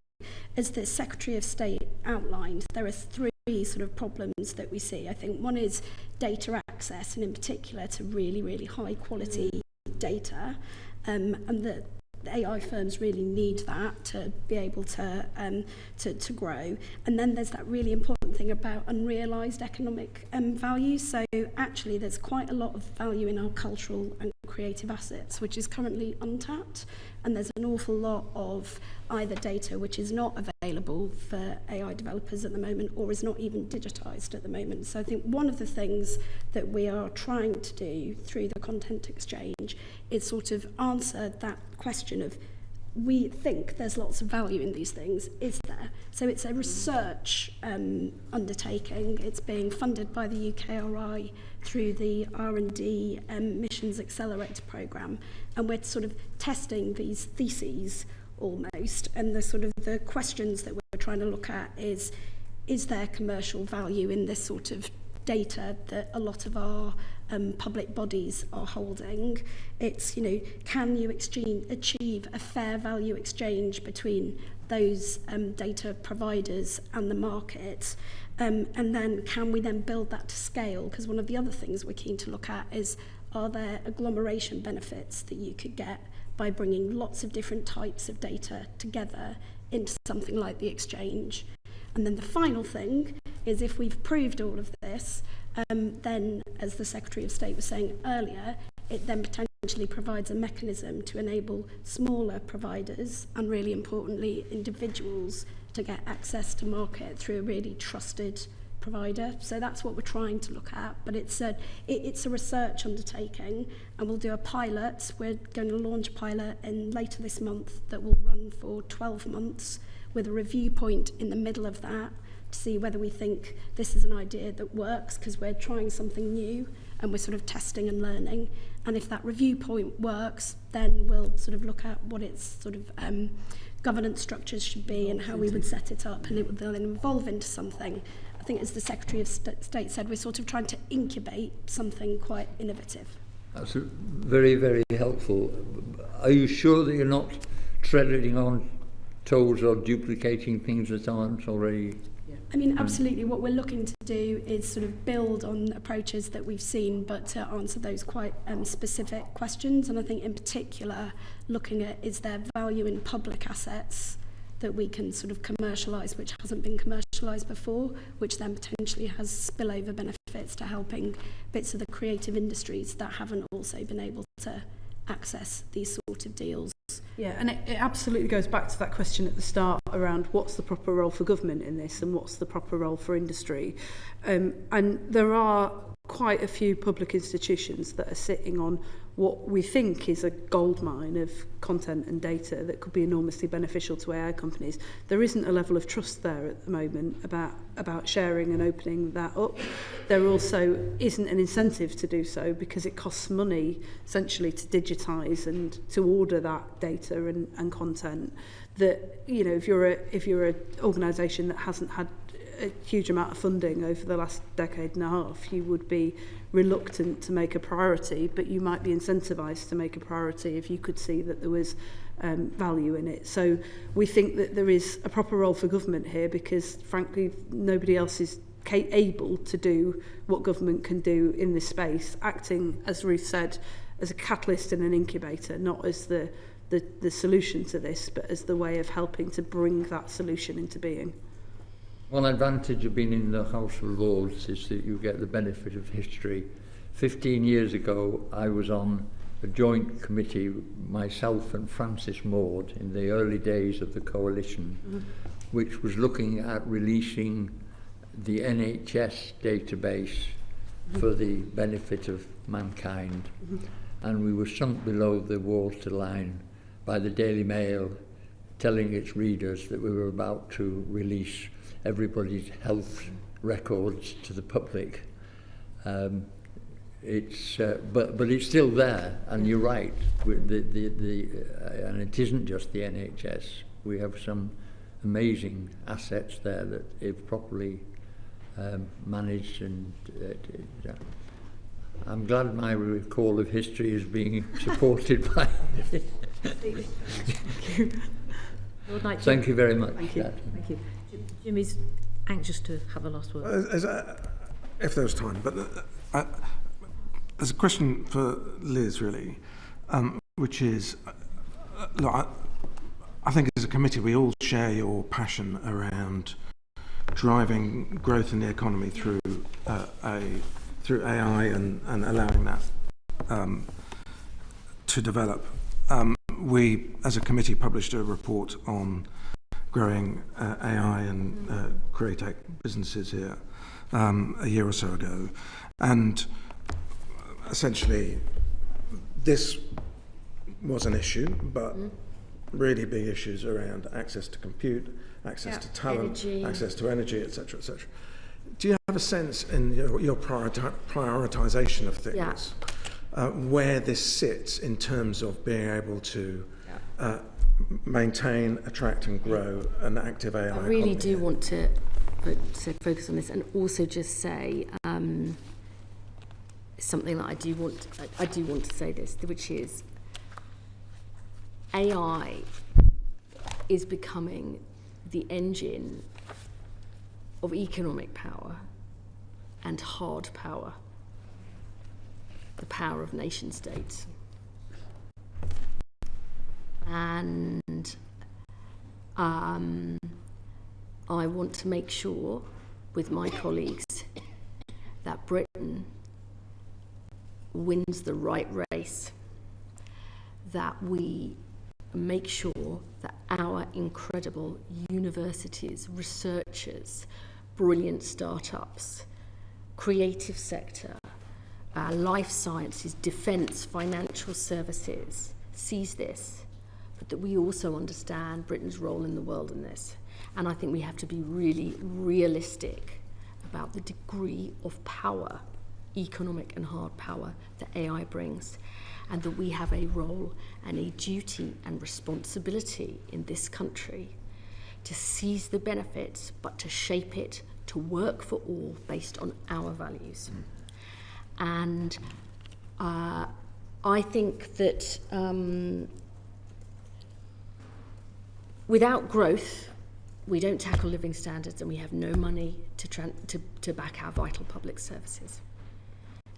as the Secretary of State outlined, there are three sort of problems that we see. I think one is data access, and in particular to really, really high quality data, and the AI firms really need that to be able to grow. And then there's that really important thing about unrealised economic value. So actually there's quite a lot of value in our cultural and creative assets, which is currently untapped. And there's an awful lot of either data which is not available for AI developers at the moment, or is not even digitised at the moment. So I think one of the things that we are trying to do through the content exchange is sort of answer that question of, we think there's lots of value in these things, is there? So it's a research undertaking. It's being funded by the UKRI through the R&D Missions Accelerator programme, and we're sort of testing these theses almost, and the sort of the questions that we're trying to look at is there commercial value in this sort of data that a lot of our public bodies are holding? It's, you know, can you achieve a fair value exchange between those data providers and the market? And then can we then build that to scale? Because one of the other things we're keen to look at is, are there agglomeration benefits that you could get by bringing lots of different types of data together into something like the exchange? And then the final thing is, if we've proved all of this, then, as the Secretary of State was saying earlier, it then potentially provides a mechanism to enable smaller providers, and really importantly individuals, to get access to market through a really trusted provider. So that's what we're trying to look at, but it's a research undertaking, and we'll do a pilot. We're going to launch a pilot later this month that will run for 12 months with a review point in the middle of that, to see whether we think this is an idea that works, because we're trying something new and we're sort of testing and learning. And if that review point works, then we'll sort of look at what its sort of governance structures should be and how we would set it up, and it will then evolve into something. I think, as the Secretary of State said, we're sort of trying to incubate something quite innovative. That's very, very helpful. Are you sure that you're not treading on toes or duplicating things that aren't already? I mean, absolutely. What we're looking to do is sort of build on approaches that we've seen, but to answer those quite specific questions. And I think in particular, looking at, is there value in public assets that we can sort of commercialise, which hasn't been commercialised before, which then potentially has spillover benefits to helping bits of the creative industries that haven't also been able to access these sort of deals. Yeah, and it absolutely goes back to that question at the start around what's the proper role for government in this and what's the proper role for industry. And there are quite a few public institutions that are sitting on what we think is a goldmine of content and data that could be enormously beneficial to AI companies. There isn't a level of trust there at the moment about sharing and opening that up. There also isn't an incentive to do so, because it costs money essentially to digitise and to order that data and content. That, you know, if you're an organisation that hasn't had a huge amount of funding over the last decade and a half, you would be reluctant to make a priority, but you might be incentivised to make a priority if you could see that there was value in it. So we think that there is a proper role for government here, because frankly nobody else is able to do what government can do in this space, acting, as Ruth said, as a catalyst and an incubator, not as the solution to this, but as the way of helping to bring that solution into being. One advantage of being in the House of Lords is that you get the benefit of history. 15 years ago, I was on a joint committee, myself and Francis Maud, in the early days of the coalition, which was looking at releasing the NHS database for the benefit of mankind. And we were sunk below the waterline by the Daily Mail telling its readers that we were about to release everybody's health records to the public. But it's still there, and you're right. And it isn't just the NHS. We have some amazing assets there that, if properly managed, and I'm glad my recall of history is being supported by. Thank you very much. Thank you. Thank you. Jimmy's anxious to have a last word. If there's time, but there's a question for Liz, really, which is, look, I think as a committee we all share your passion around driving growth in the economy through AI and allowing that to develop. We, as a committee, published a report on growing AI and create businesses here a year or so ago, and essentially this was an issue, but really big issues around access to compute, access to talent, access to energy, etc., etc. Do you have a sense in your prioritization of things where this sits in terms of being able to maintain, attract and grow an active AI economy? I really do want to focus on this, and also just say something that I do want to say this, which is AI is becoming the engine of economic power and hard power, the power of nation states. And I want to make sure with my colleagues that Britain wins the right race, that we make sure that our incredible universities, researchers, brilliant startups, creative sector, life sciences, defence, financial services sees this, but that we also understand Britain's role in the world in this. And I think we have to be really realistic about the degree of power, economic and hard power, that AI brings, and that we have a role and a duty and responsibility in this country to seize the benefits, but to shape it to work for all based on our values. And I think that without growth, we don't tackle living standards, and we have no money to back our vital public services.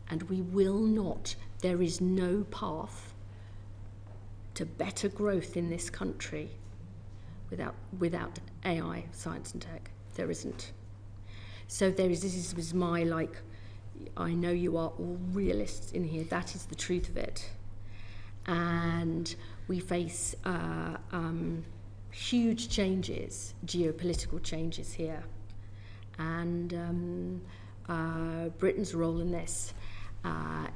And we will not, there is no path to better growth in this country without AI, science and tech. There isn't. So this is my, I know you are all realists in here, that is the truth of it. And we face huge changes, geopolitical changes here. And Britain's role in this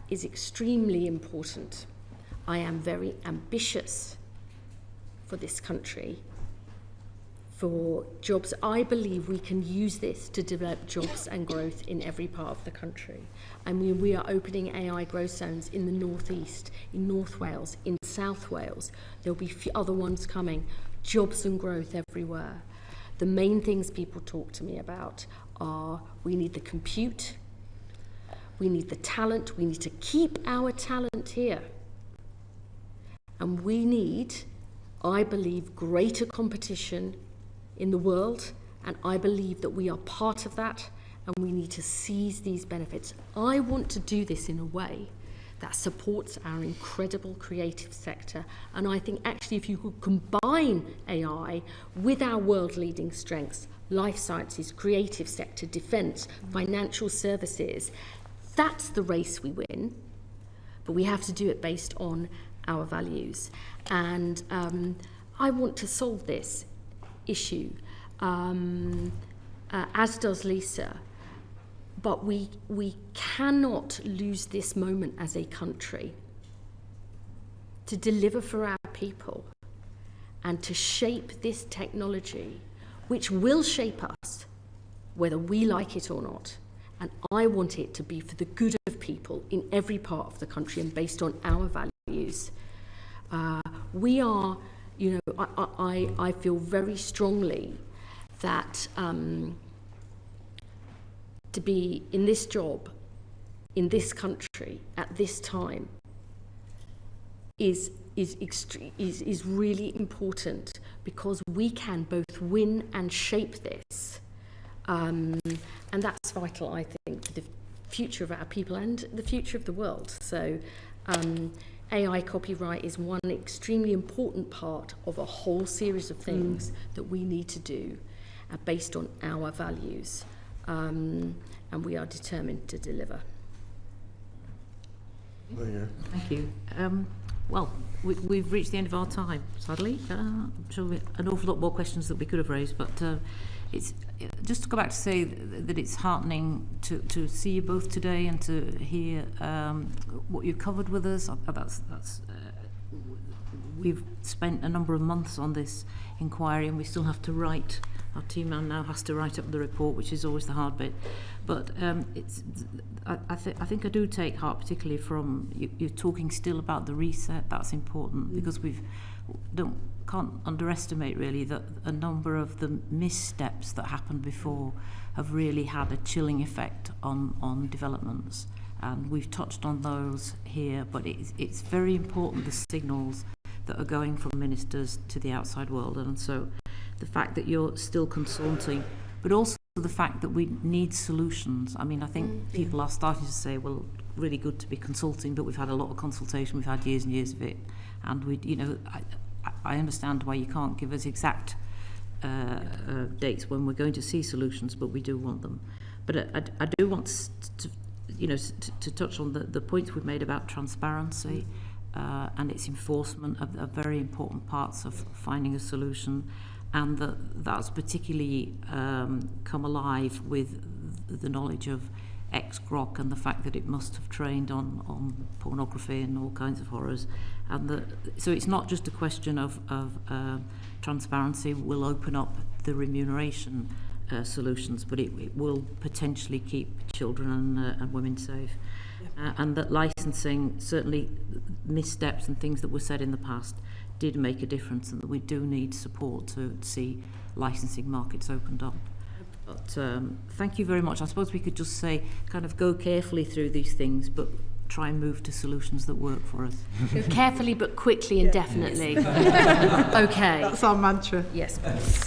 is extremely important. I am very ambitious for this country, for jobs. I believe we can use this to develop jobs and growth in every part of the country. I mean, we are opening AI growth zones in the northeast, in North Wales, in South Wales. There'll be other ones coming. Jobs and growth everywhere. The main things people talk to me about are we need the compute, we need the talent, we need to keep our talent here. And we need, I believe, greater competition in the world, and I believe that we are part of that, and we need to seize these benefits. I want to do this in a way that supports our incredible creative sector, and I think actually if you could combine AI with our world-leading strengths, life sciences, creative sector, defence, financial services, that's the race we win, but we have to do it based on our values. And I want to solve this issue, as does Lisa, but we cannot lose this moment as a country to deliver for our people and to shape this technology, which will shape us, whether we like it or not. And I want it to be for the good of people in every part of the country and based on our values. We are, you know, I feel very strongly that to be in this job, in this country, at this time, is really important, because we can both win and shape this. And that's vital, I think, for the future of our people and the future of the world. So AI copyright is one extremely important part of a whole series of things that we need to do based on our values. And we are determined to deliver. Thank you. Well, we've reached the end of our time, sadly. I'm sure an awful lot more questions that we could have raised, but it's just to go back to say that it's heartening to see you both today and to hear what you've covered with us. We've spent a number of months on this inquiry, and we still have to write. Our team now has to write up the report, which is always the hard bit. But I think I do take heart, particularly from you're talking still about the reset. That's important, because can't underestimate really that a number of the missteps that happened before have really had a chilling effect on developments. And we've touched on those here, but it's very important, the signals that are going from ministers to the outside world. And so the fact that you're still consulting, but also the fact that we need solutions. I mean, I think people are starting to say, well, really good to be consulting, but we've had a lot of consultation, we've had years and years of it, and I understand why you can't give us exact dates when we're going to see solutions, but we do want them. But I do want to touch on the points we've made about transparency and its enforcement are very important parts of finding a solution, and that's particularly come alive with the knowledge of ex-Grok and the fact that it must have trained on pornography and all kinds of horrors. And so it's not just a question of transparency will open up the remuneration solutions, but it will potentially keep children and women safe. And that licensing, certainly missteps and things that were said in the past did make a difference, and that we do need support to see licensing markets opened up. But thank you very much. I suppose we could just say, kind of go carefully through these things, but try and move to solutions that work for us. Go carefully but quickly and definitely. Okay. That's our mantra. Yes, please.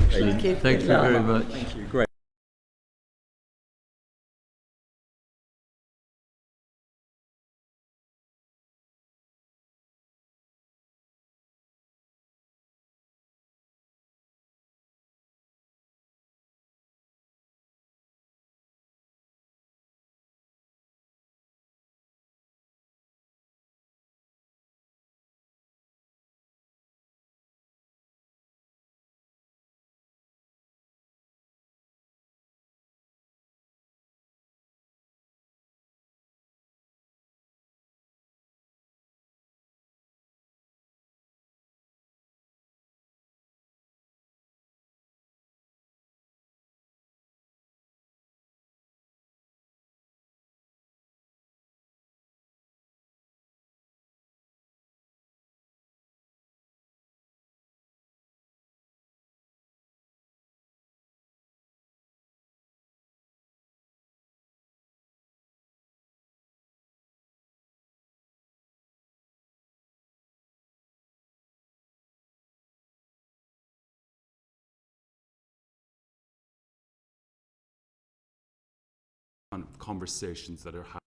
Thank you. Thank you very much. Thank you. Great. Conversations that are